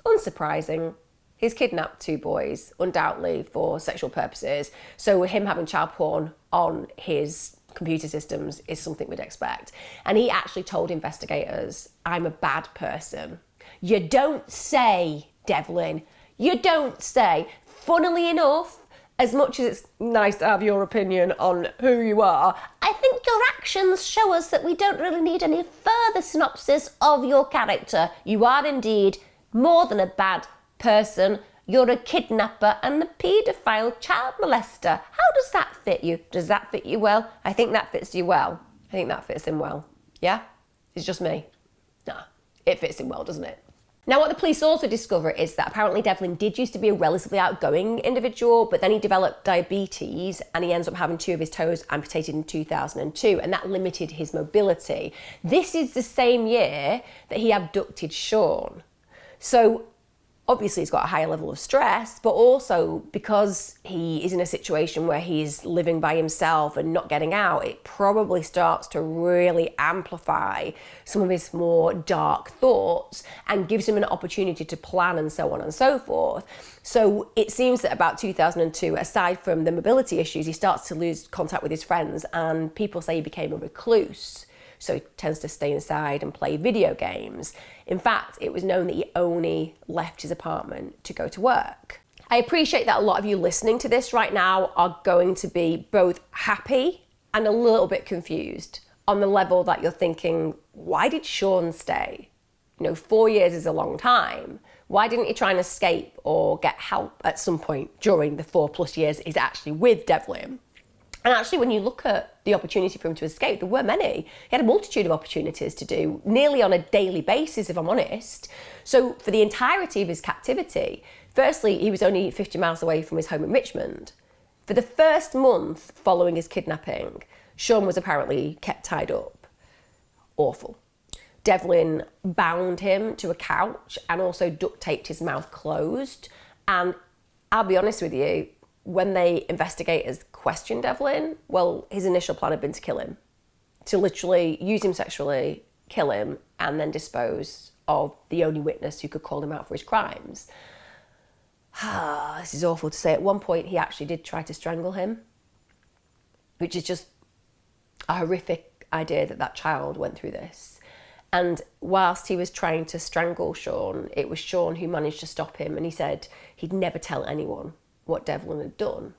Unsurprising. He's kidnapped 2 boys, undoubtedly for sexual purposes. So him having child porn on his computer systems is something we'd expect. And he actually told investigators, "I'm a bad person." You don't say, Devlin. You don't say. Funnily enough, as much as it's nice to have your opinion on who you are, I think your actions show us that we don't really need any further synopsis of your character. You are indeed more than a bad person. You're a kidnapper and a paedophile child molester. How does that fit you? Does that fit you well? I think that fits you well. I think that fits him well. Yeah? It's just me. Nah, it fits him well, doesn't it? Now, what the police also discover is that apparently Devlin did used to be a relatively outgoing individual, but then he developed diabetes and he ends up having 2 of his toes amputated in 2002, and that limited his mobility. This is the same year that he abducted Shawn. So obviously he's got a higher level of stress, but also because he is in a situation where he's living by himself and not getting out, it probably starts to really amplify some of his more dark thoughts and gives him an opportunity to plan and so on and so forth. So it seems that about 2002, aside from the mobility issues, he starts to lose contact with his friends, and people say he became a recluse. So he tends to stay inside and play video games. In fact, it was known that he only left his apartment to go to work. I appreciate that a lot of you listening to this right now are going to be both happy and a little bit confused on the level that you're thinking, why did Shawn stay? 4 years is a long time. Why didn't he try and escape or get help at some point during the 4+ years he's actually with Devlin? And actually, when you look at the opportunity for him to escape, there were many. He had a multitude of opportunities to do, nearly on a daily basis, if I'm honest. So for the entirety of his captivity, firstly, he was only 50 miles away from his home in Richmond. For the first month following his kidnapping, Shawn was apparently kept tied up. Awful. Devlin bound him to a couch and also duct taped his mouth closed. And I'll be honest with you, when the investigators questioned Devlin, well, his initial plan had been to kill him, to literally use him sexually, kill him, and then dispose of the only witness who could call him out for his crimes. This is awful to say. At one point, he actually did try to strangle him, which is just a horrific idea that that child went through this. And whilst he was trying to strangle Shawn, it was Shawn who managed to stop him, and he said he'd never tell anyone what Devlin had done.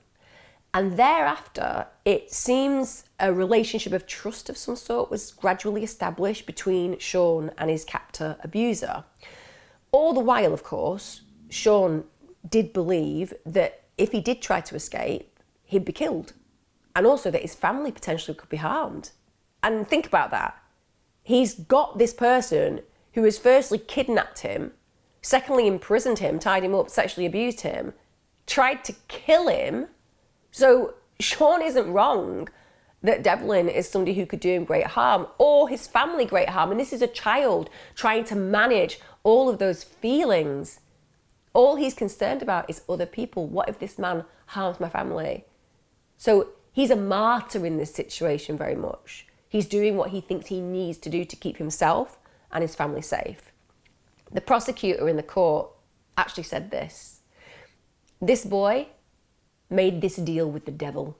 And thereafter, it seems a relationship of trust of some sort was gradually established between Shawn and his captor abuser. All the while, of course, Shawn did believe that if he did try to escape, he'd be killed. And also that his family potentially could be harmed. And think about that. He's got this person who has firstly kidnapped him, secondly imprisoned him, tied him up, sexually abused him, tried to kill him. So Shawn isn't wrong that Devlin is somebody who could do him great harm or his family great harm. And this is a child trying to manage all of those feelings. All he's concerned about is other people. What if this man harms my family? So he's a martyr in this situation very much. He's doing what he thinks he needs to do to keep himself and his family safe. The prosecutor in the court actually said this. This boy made this deal with the devil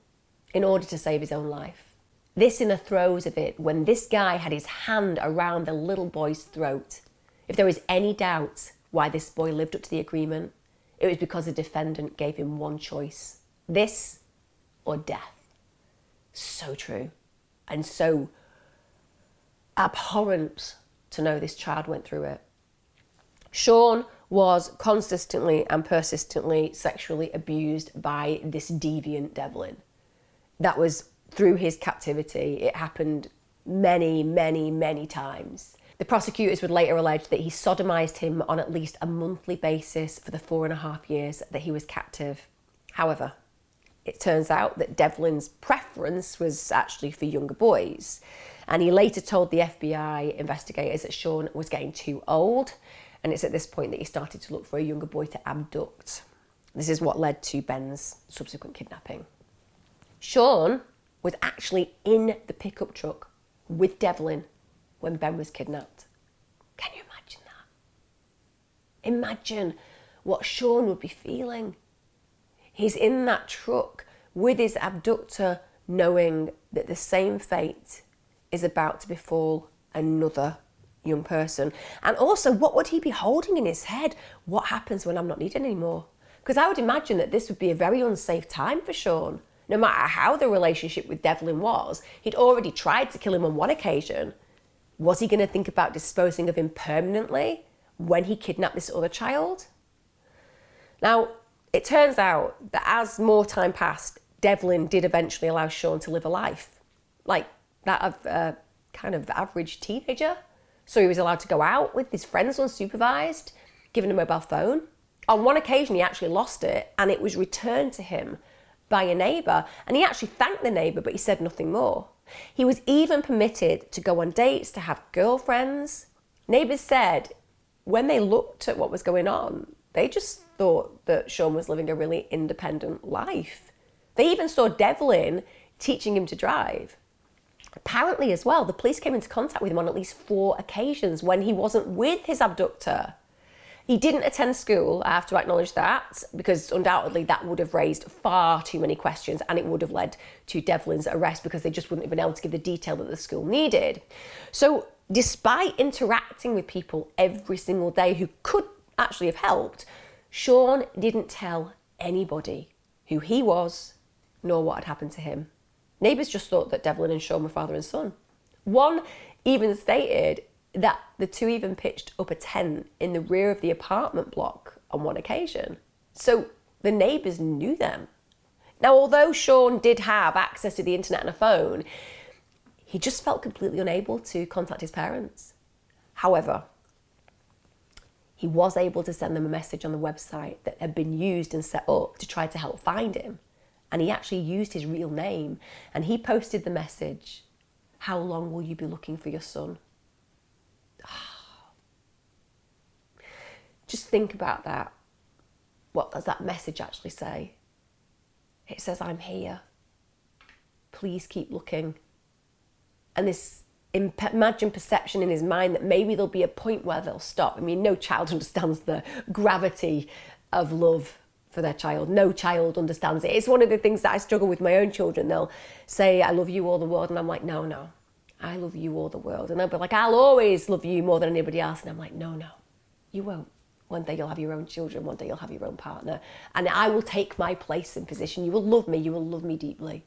in order to save his own life. This in the throes of it, when this guy had his hand around the little boy's throat. If there was any doubt why this boy lived up to the agreement, it was because the defendant gave him one choice: this or death. So true. And so abhorrent to know this child went through it. Shawn was consistently and persistently sexually abused by this deviant Devlin. That was through his captivity. It happened many, many, many times. The prosecutors would later allege that he sodomized him on at least a monthly basis for the 4.5 years that he was captive. However, it turns out that Devlin's preference was actually for younger boys. And he later told the FBI investigators that Shawn was getting too old. And it's at this point that he started to look for a younger boy to abduct. This is what led to Ben's subsequent kidnapping. Shawn was actually in the pickup truck with Devlin when Ben was kidnapped. Can you imagine that? Imagine what Shawn would be feeling. He's in that truck with his abductor, knowing that the same fate is about to befall another young person. And also, what would he be holding in his head? What happens when I'm not needed anymore? Because I would imagine that this would be a very unsafe time for Shawn. No matter how the relationship with Devlin was, he'd already tried to kill him on one occasion. Was he going to think about disposing of him permanently when he kidnapped this other child? Now, it turns out that as more time passed, Devlin did eventually allow Shawn to live a life like that of a kind of average teenager. So he was allowed to go out with his friends unsupervised, given a mobile phone. On one occasion, he actually lost it and it was returned to him by a neighbour. And he actually thanked the neighbour, but he said nothing more. He was even permitted to go on dates, to have girlfriends. Neighbours said when they looked at what was going on, they just thought that Shawn was living a really independent life. They even saw Devlin teaching him to drive. Apparently as well, the police came into contact with him on at least 4 occasions when he wasn't with his abductor. He didn't attend school, I have to acknowledge that, because undoubtedly that would have raised far too many questions and it would have led to Devlin's arrest because they just wouldn't have been able to give the detail that the school needed. So despite interacting with people every single day who could actually have helped, Shawn didn't tell anybody who he was nor what had happened to him. Neighbours just thought that Devlin and Shawn were father and son. One even stated that the two even pitched up a tent in the rear of the apartment block on one occasion. So the neighbours knew them. Now, although Shawn did have access to the internet and a phone, he just felt completely unable to contact his parents. However, he was able to send them a message on the website that had been used and set up to try to help find him. And he actually used his real name and he posted the message, "How long will you be looking for your son?" Just think about that. What does that message actually say? It says, "I'm here. Please keep looking." And this imagined perception in his mind that maybe there'll be a point where they'll stop. I mean, no child understands the gravity of love for their child. No child understands it. It's one of the things that I struggle with my own children. They'll say, "I love you all the world." And I'm like, no, I love you all the world. And they'll be like, "I'll always love you more than anybody else." And I'm like, no, you won't. One day you'll have your own children. One day you'll have your own partner. And I will take my place and position. You will love me deeply.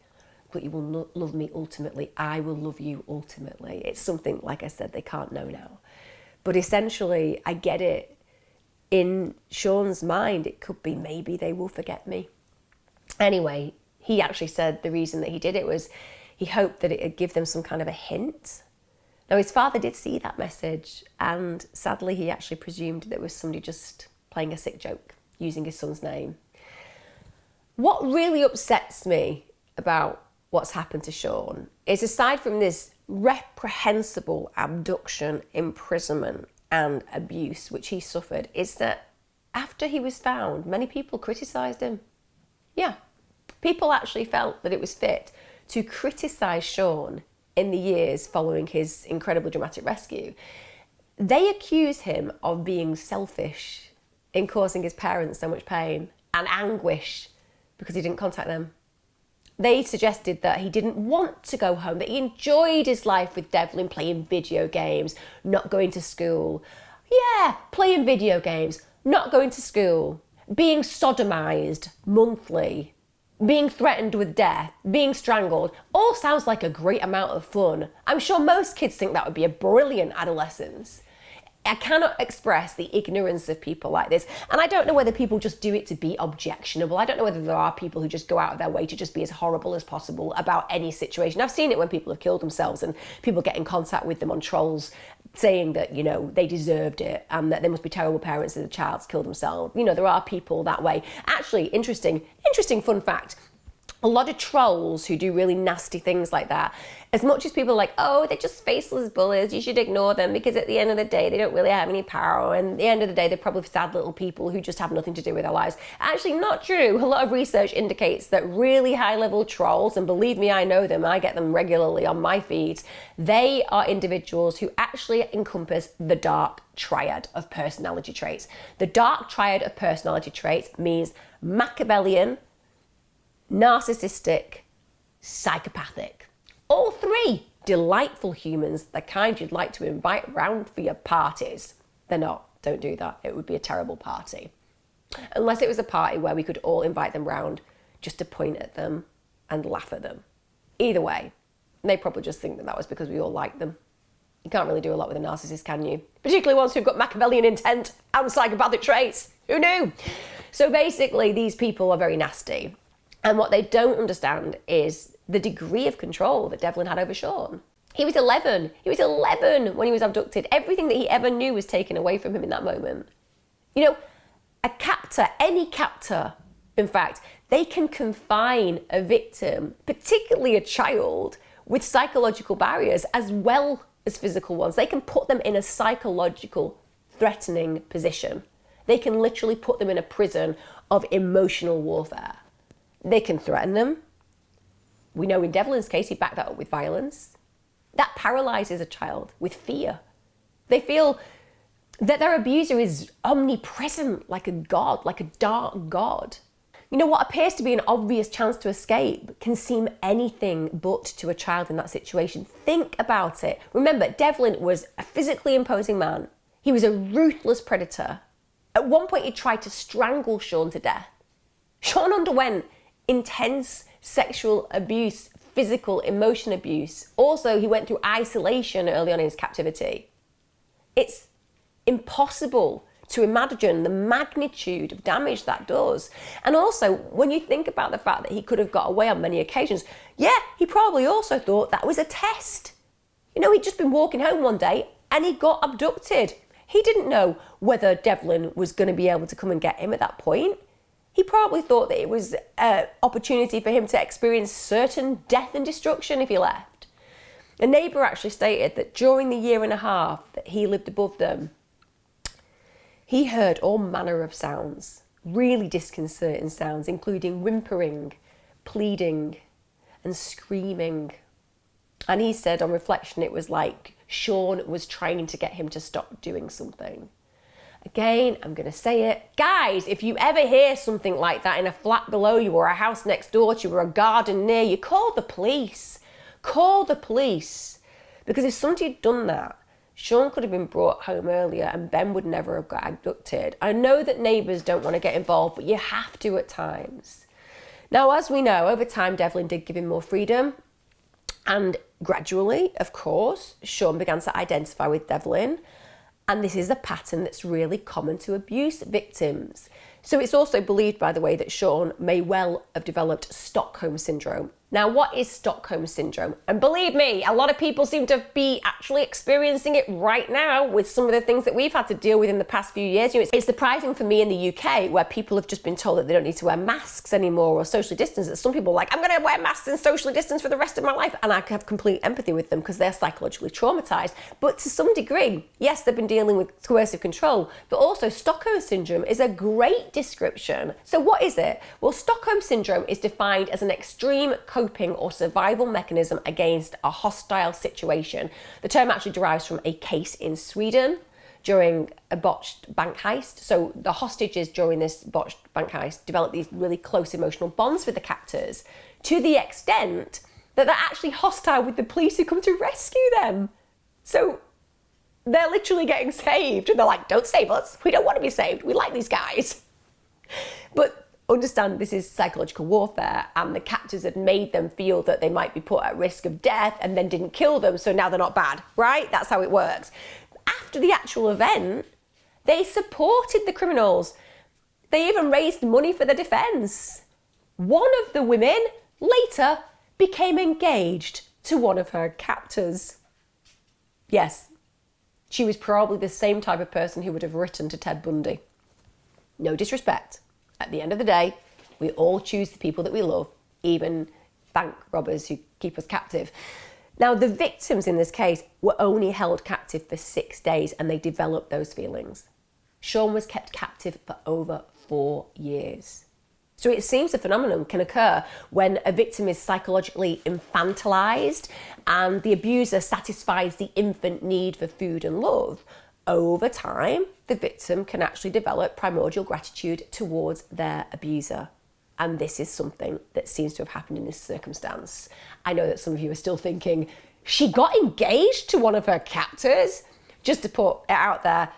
But you will not love me ultimately. I will love you ultimately. It's something, like I said, they can't know now. But essentially, I get it. In Shawn's mind, it could be maybe they will forget me. Anyway, he actually said the reason that he did it was he hoped that it would give them some kind of a hint. Now, his father did see that message, and sadly, he actually presumed that it was somebody just playing a sick joke, using his son's name. What really upsets me about what's happened to Shawn is, aside from this reprehensible abduction, imprisonment, and abuse which he suffered, is that after he was found, many people criticised him. Yeah, people actually felt that it was fit to criticise Shawn in the years following his incredibly dramatic rescue. They accused him of being selfish in causing his parents so much pain and anguish because he didn't contact them. They suggested that he didn't want to go home, that he enjoyed his life with Devlin, playing video games, not going to school. Yeah, playing video games, not going to school, being sodomised monthly, being threatened with death, being strangled. All sounds like a great amount of fun. I'm sure most kids think that would be a brilliant adolescence. I cannot express the ignorance of people like this. And I don't know whether people just do it to be objectionable. I don't know whether there are people who just go out of their way to just be as horrible as possible about any situation. I've seen it when people have killed themselves and people get in contact with them on trolls saying that, you know, they deserved it and that they must be terrible parents if the child's killed themselves. You know, there are people that way. Actually, interesting fun fact. A lot of trolls who do really nasty things like that, as much as people are like, "Oh, they're just faceless bullies, you should ignore them because at the end of the day, they don't really have any power. And at the end of the day, they're probably sad little people who just have nothing to do with their lives." Actually, not true. A lot of research indicates that really high-level trolls, and believe me, I know them, I get them regularly on my feeds, they are individuals who actually encompass the dark triad of personality traits. The dark triad of personality traits means Machiavellian, narcissistic, psychopathic. All three delightful humans, the kind you'd like to invite round for your parties. They're not. Don't do that. It would be a terrible party. Unless it was a party where we could all invite them round just to point at them and laugh at them. Either way, they probably just think that that was because we all like them. You can't really do a lot with a narcissist, can you? Particularly ones who've got Machiavellian intent and psychopathic traits. Who knew? So basically, these people are very nasty. And what they don't understand is the degree of control that Devlin had over Shawn. He was 11. He was 11 when he was abducted. Everything that he ever knew was taken away from him in that moment. You know, a captor, any captor, in fact, they can confine a victim, particularly a child, with psychological barriers as well as physical ones. They can put them in a psychological threatening position. They can literally put them in a prison of emotional warfare. They can threaten them. We know in Devlin's case, he backed that up with violence. That paralyzes a child with fear. They feel that their abuser is omnipresent, like a god, like a dark god. You know, what appears to be an obvious chance to escape can seem anything but to a child in that situation. Think about it. Remember, Devlin was a physically imposing man. He was a ruthless predator. At one point, he tried to strangle Shawn to death. Shawn underwent intense sexual abuse, physical, emotion abuse. Also, he went through isolation early on in his captivity. It's impossible to imagine the magnitude of damage that does. And also, when you think about the fact that he could have got away on many occasions, yeah, he probably also thought that was a test. You know, he'd just been walking home one day and he got abducted. He didn't know whether Devlin was going to be able to come and get him at that point. He probably thought that it was an opportunity for him to experience certain death and destruction if he left. A neighbour actually stated that during the year and a half that he lived above them, he heard all manner of sounds, really disconcerting sounds, including whimpering, pleading, and screaming. And he said on reflection, it was like Shawn was trying to get him to stop doing something. Again, I'm going to say it. Guys, if you ever hear something like that in a flat below you or a house next door to you or a garden near you, call the police. Call the police. Because if somebody had done that, Shawn could have been brought home earlier and Ben would never have got abducted. I know that neighbours don't want to get involved, but you have to at times. Now, as we know, over time, Devlin did give him more freedom. And gradually, of course, Shawn began to identify with Devlin. And this is a pattern that's really common to abuse victims. So it's also believed, by the way, that Shawn may well have developed Stockholm Syndrome. Now, what is Stockholm Syndrome? And believe me, a lot of people seem to be actually experiencing it right now with some of the things that we've had to deal with in the past few years. You know, it's surprising for me in the UK, where people have just been told that they don't need to wear masks anymore or socially distance, that some people are like, I'm going to wear masks and socially distance for the rest of my life. And I have complete empathy with them because they're psychologically traumatized. But to some degree, yes, they've been dealing with coercive control, but also Stockholm Syndrome is a great description. So what is it? Well, Stockholm Syndrome is defined as an extreme coping or survival mechanism against a hostile situation. The term actually derives from a case in Sweden during a botched bank heist. So the hostages during this botched bank heist developed these really close emotional bonds with the captors to the extent that they're actually hostile with the police who come to rescue them. So they're literally getting saved and they're like, don't save us. We don't want to be saved. We like these guys. But understand this is psychological warfare, and the captors had made them feel that they might be put at risk of death and then didn't kill them, so now they're not bad, right? That's how it works. After the actual event, they supported the criminals. They even raised money for the defense. One of the women later became engaged to one of her captors. Yes, she was probably the same type of person who would have written to Ted Bundy. No disrespect. At the end of the day, we all choose the people that we love, even bank robbers who keep us captive. Now, the victims in this case were only held captive for 6 days and they developed those feelings. Shawn was kept captive for over 4 years. So it seems a phenomenon can occur when a victim is psychologically infantilized and the abuser satisfies the infant need for food and love. Over time, the victim can actually develop primordial gratitude towards their abuser. And this is something that seems to have happened in this circumstance. I know that some of you are still thinking, she got engaged to one of her captors? Just to put it out there,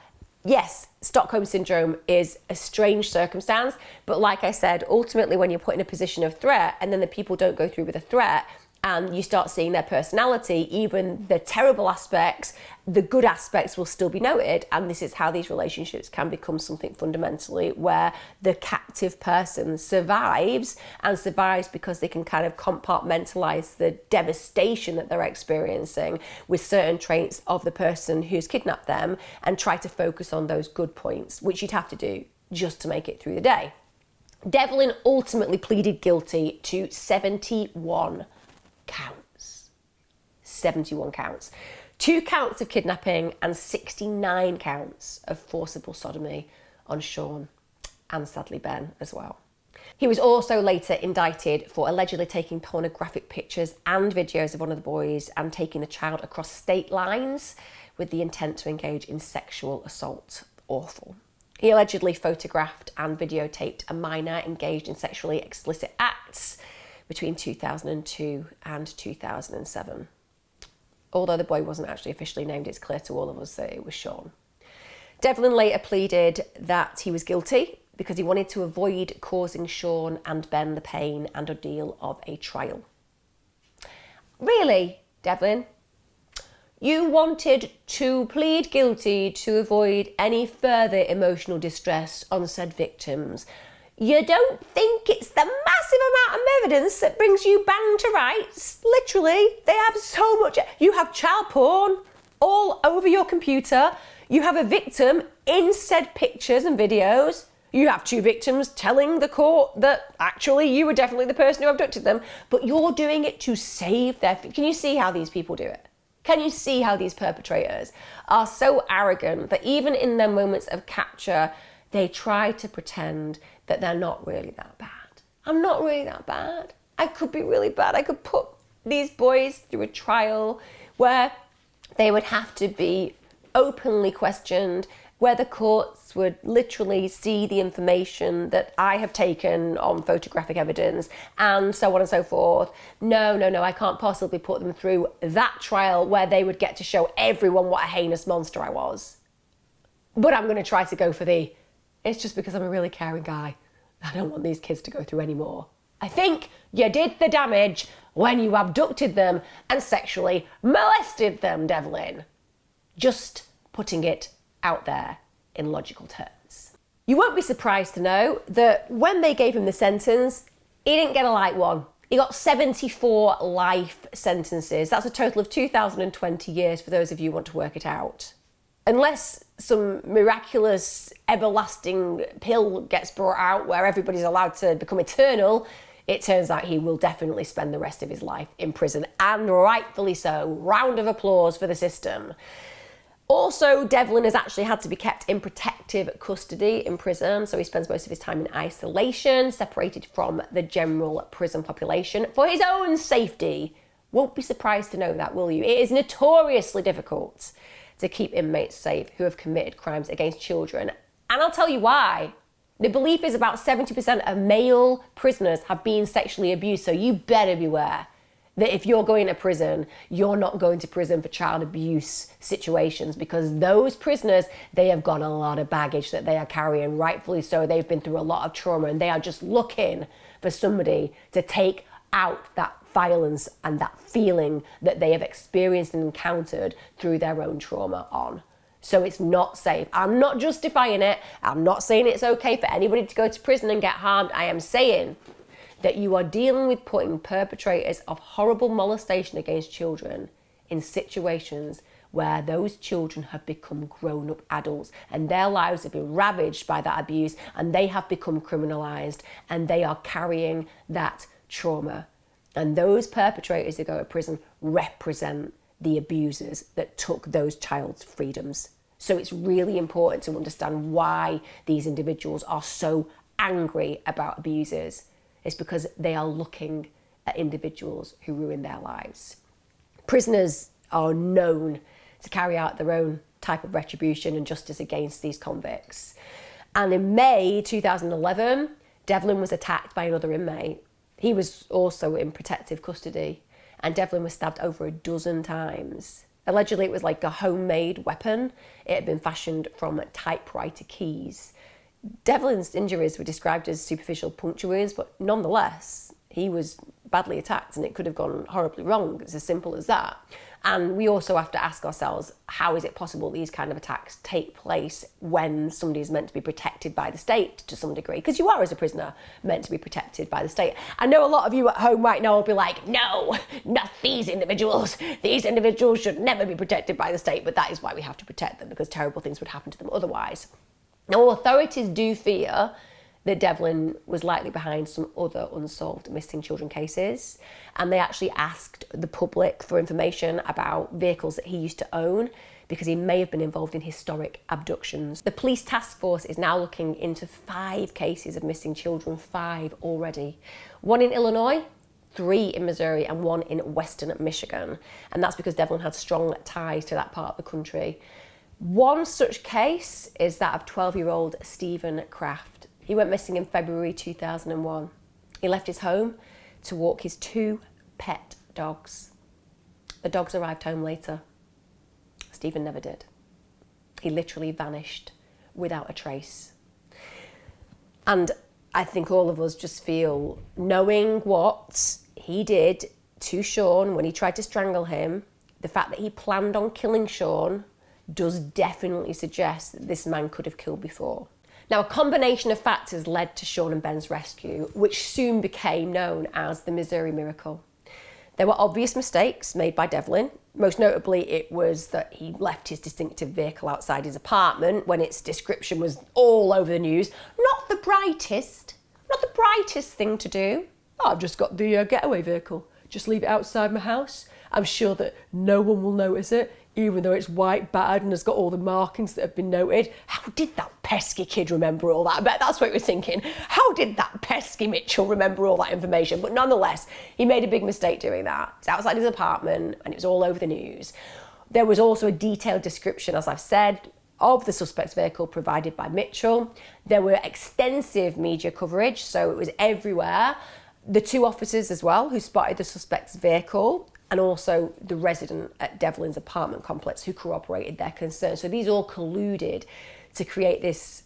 yes, Stockholm Syndrome is a strange circumstance, but like I said, ultimately when you're put in a position of threat and then the people don't go through with a threat, and you start seeing their personality, even the terrible aspects, the good aspects will still be noted. And this is how these relationships can become something fundamentally where the captive person survives, and survives because they can kind of compartmentalize the devastation that they're experiencing with certain traits of the person who's kidnapped them, and try to focus on those good points, which you'd have to do just to make it through the day. Devlin ultimately pleaded guilty to 71 counts. 71 counts. 2 counts of kidnapping and 69 counts of forcible sodomy on Shawn and sadly Ben as well. He was also later indicted for allegedly taking pornographic pictures and videos of one of the boys and taking the child across state lines with the intent to engage in sexual assault. Awful. He allegedly photographed and videotaped a minor engaged in sexually explicit acts between 2002 and 2007. Although the boy wasn't actually officially named, it's clear to all of us that it was Shawn. Devlin later pleaded that he was guilty because he wanted to avoid causing Shawn and Ben the pain and ordeal of a trial. Really, Devlin? You wanted to plead guilty to avoid any further emotional distress on said victims. You don't think it's the massive amount of evidence that brings you bang to rights? Literally, they have so much. You have child porn all over your computer. You have a victim in said pictures and videos. You have 2 victims telling the court that actually you were definitely the person who abducted them, but you're doing it to save their... Can you see how these people do it? Can you see how these perpetrators are so arrogant that even in their moments of capture, they try to pretend that they're not really that bad? I'm not really that bad. I could be really bad. I could put these boys through a trial where they would have to be openly questioned, where the courts would literally see the information that I have taken on photographic evidence and so on and so forth. No, I can't possibly put them through that trial where they would get to show everyone what a heinous monster I was. But I'm going to try to go for it's just because I'm a really caring guy. I don't want these kids to go through any more. I think you did the damage when you abducted them and sexually molested them, Devlin. Just putting it out there in logical terms. You won't be surprised to know that when they gave him the sentence, he didn't get a light one. He got 74 life sentences. That's a total of 2,020 years for those of you who want to work it out. Unless some miraculous everlasting pill gets brought out where everybody's allowed to become eternal, it turns out he will definitely spend the rest of his life in prison, and rightfully so. Round of applause for the system. Also, Devlin has actually had to be kept in protective custody in prison, so he spends most of his time in isolation, separated from the general prison population for his own safety. Won't be surprised to know that, will you? It is notoriously difficult to keep inmates safe who have committed crimes against children. And I'll tell you why. The belief is about 70% of male prisoners have been sexually abused, so you better beware that if you're going to prison, you're not going to prison for child abuse situations, because those prisoners, they have got a lot of baggage that they are carrying, rightfully so. They've been through a lot of trauma and they are just looking for somebody to take out that violence and that feeling that they have experienced and encountered through their own trauma on. So it's not safe. I'm not justifying it. I'm not saying it's okay for anybody to go to prison and get harmed. I am saying that you are dealing with putting perpetrators of horrible molestation against children in situations where those children have become grown-up adults and their lives have been ravaged by that abuse, and they have become criminalised and they are carrying that trauma. And those perpetrators who go to prison represent the abusers that took those child's freedoms. So it's really important to understand why these individuals are so angry about abusers. It's because they are looking at individuals who ruin their lives. Prisoners are known to carry out their own type of retribution and justice against these convicts. And in May 2011, Devlin was attacked by another inmate. He was also in protective custody, and Devlin was stabbed over a dozen times. Allegedly, it was like a homemade weapon. It had been fashioned from typewriter keys. Devlin's injuries were described as superficial puncture wounds, but nonetheless, he was badly attacked and it could have gone horribly wrong. It's as simple as that. And we also have to ask ourselves, how is it possible these kind of attacks take place when somebody is meant to be protected by the state to some degree? Because you are, as a prisoner, meant to be protected by the state. I know a lot of you at home right now will be like, no, not these individuals. These individuals should never be protected by the state, but that is why we have to protect them, because terrible things would happen to them otherwise. Now, authorities do fear that Devlin was likely behind some other unsolved missing children cases, and they actually asked the public for information about vehicles that he used to own because he may have been involved in historic abductions. The police task force is now looking into 5 cases of missing children, 5 already. 1 in Illinois, 3 in Missouri, and 1 in Western Michigan. And that's because Devlin had strong ties to that part of the country. One such case is that of 12-year-old Stephen Kraft. He went missing in February 2001. He left his home to walk his 2 pet dogs. The dogs arrived home later. Stephen never did. He literally vanished without a trace. And I think all of us just feel, knowing what he did to Shawn when he tried to strangle him, the fact that he planned on killing Shawn does definitely suggest that this man could have killed before. Now, a combination of factors led to Shawn and Ben's rescue, which soon became known as the Missouri Miracle. There were obvious mistakes made by Devlin. Most notably, it was that he left his distinctive vehicle outside his apartment when its description was all over the news. Not the brightest thing to do. Oh, I've just got the getaway vehicle. Just leave it outside my house. I'm sure that no one will notice it, even though it's white, battered, and has got all the markings that have been noted. How did that pesky kid remember all that? I bet that's what he was thinking. How did that pesky Mitchell remember all that information? But nonetheless, he made a big mistake doing that. It's outside his apartment, and it was all over the news. There was also a detailed description, as I've said, of the suspect's vehicle provided by Mitchell. There were extensive media coverage, so it was everywhere. The 2 officers as well who spotted the suspect's vehicle, and also the resident at Devlin's apartment complex who corroborated their concerns. So these all colluded to create this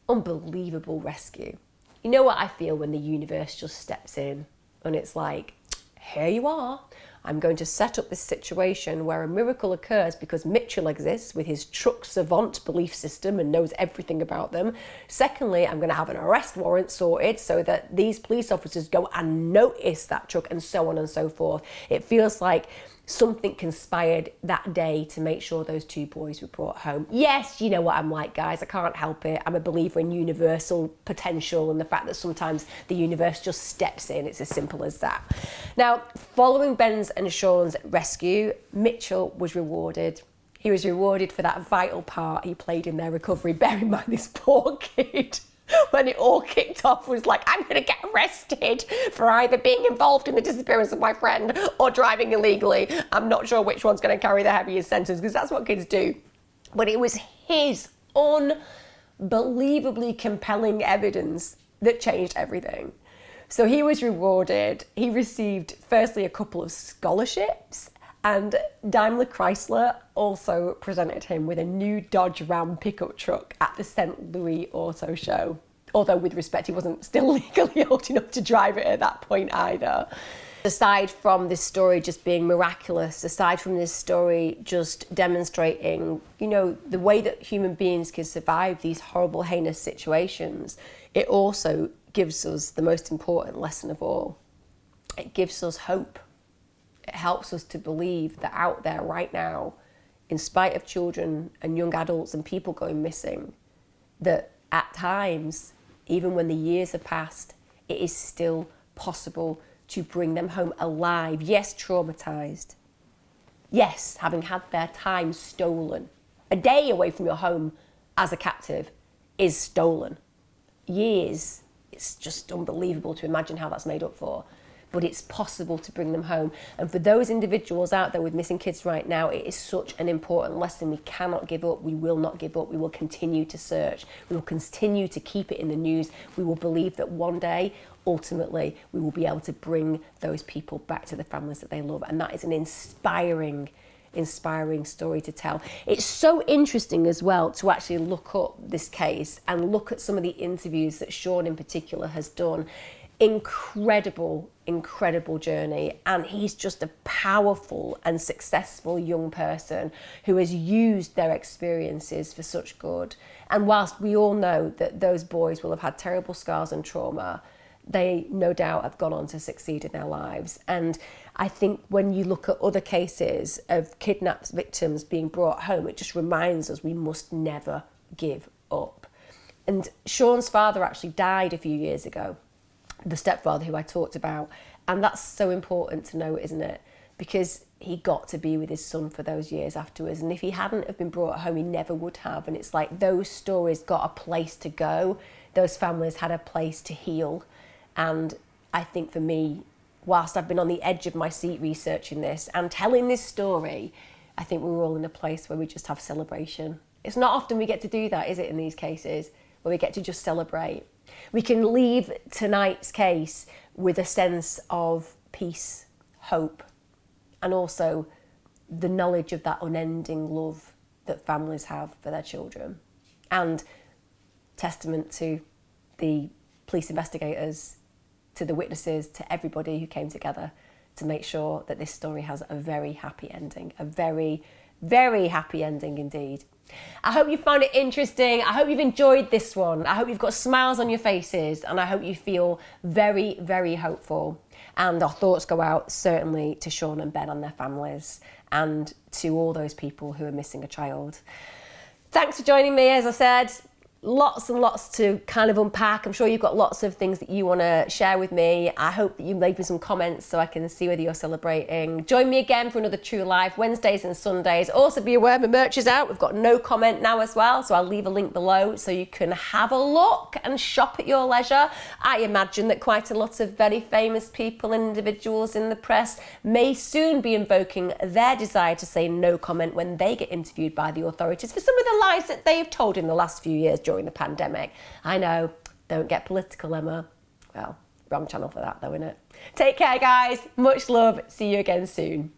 unbelievable rescue. You know what I feel when the universe just steps in and it's like, here you are. I'm going to set up this situation where a miracle occurs because Mitchell exists with his truck savant belief system and knows everything about them. Secondly, I'm going to have an arrest warrant sorted so that these police officers go and notice that truck, and so on and so forth. It feels like something conspired that day to make sure those 2 boys were brought home. Yes, you know what I'm like, guys. I can't help it. I'm a believer in universal potential and the fact that sometimes the universe just steps in. It's as simple as that. Now, following Ben's and Shawn's rescue, Mitchell was rewarded. He was rewarded for that vital part he played in their recovery. Bear in mind, this poor kid, when it all kicked off, was like, I'm going to get arrested for either being involved in the disappearance of my friend or driving illegally. I'm not sure which one's going to carry the heaviest sentence, because that's what kids do. But it was his unbelievably compelling evidence that changed everything. So he was rewarded. He received, firstly, a couple of scholarships, and Daimler Chrysler also presented him with a new Dodge Ram pickup truck at the St. Louis Auto Show. Although, with respect, he wasn't still legally old enough to drive it at that point either. Aside from this story just being miraculous, aside from this story just demonstrating, you know, the way that human beings can survive these horrible, heinous situations, it also gives us the most important lesson of all. It gives us hope. It helps us to believe that out there right now, in spite of children and young adults and people going missing, that at times, even when the years have passed, it is still possible to bring them home alive. Yes, traumatized. Yes, having had their time stolen. A day away from your home as a captive is stolen. Years, it's just unbelievable to imagine how that's made up for. But it's possible to bring them home. And for those individuals out there with missing kids right now, it is such an important lesson. We cannot give up. We will not give up. We will continue to search. We will continue to keep it in the news. We will believe that one day, ultimately, we will be able to bring those people back to the families that they love. And that is an inspiring story to tell. It's so interesting as well to actually look up this case and look at some of the interviews that Shawn in particular has done. Incredible incredible journey, and he's just a powerful and successful young person who has used their experiences for such good. And whilst we all know that those boys will have had terrible scars and trauma, they no doubt have gone on to succeed in their lives. And I think when you look at other cases of kidnapped victims being brought home, it just reminds us we must never give up. And Shawn's father actually died a few years ago, the stepfather who I talked about. And that's so important to know, isn't it? Because he got to be with his son for those years afterwards. And if he hadn't have been brought home, he never would have. And it's like those stories got a place to go. Those families had a place to heal. And I think for me, whilst I've been on the edge of my seat researching this and telling this story, I think we're all in a place where we just have celebration. It's not often we get to do that, is it, in these cases, where we get to just celebrate. We can leave tonight's case with a sense of peace, hope, and also the knowledge of that unending love that families have for their children. And testament to the police investigators, to the witnesses, to everybody who came together to make sure that this story has a very happy ending, a very, very happy ending indeed. I hope you found it interesting. I hope you've enjoyed this one. I hope you've got smiles on your faces, and I hope you feel very, very hopeful. And our thoughts go out certainly to Shawn and Ben and their families, and to all those people who are missing a child. Thanks for joining me. As I said, lots and lots to kind of unpack. I'm sure you've got lots of things that you want to share with me. I hope that you leave me some comments so I can see whether you're celebrating. Join me again for another True Life, Wednesdays and Sundays. Also be aware my merch is out. We've got no comment now as well, so I'll leave a link below so you can have a look and shop at your leisure. I imagine that quite a lot of very famous people and individuals in the press may soon be invoking their desire to say no comment when they get interviewed by the authorities for some of the lies that they've told in the last few years during the pandemic. I know, don't get political, Emma. Well, wrong channel for that though, innit? Take care, guys. Much love. See you again soon.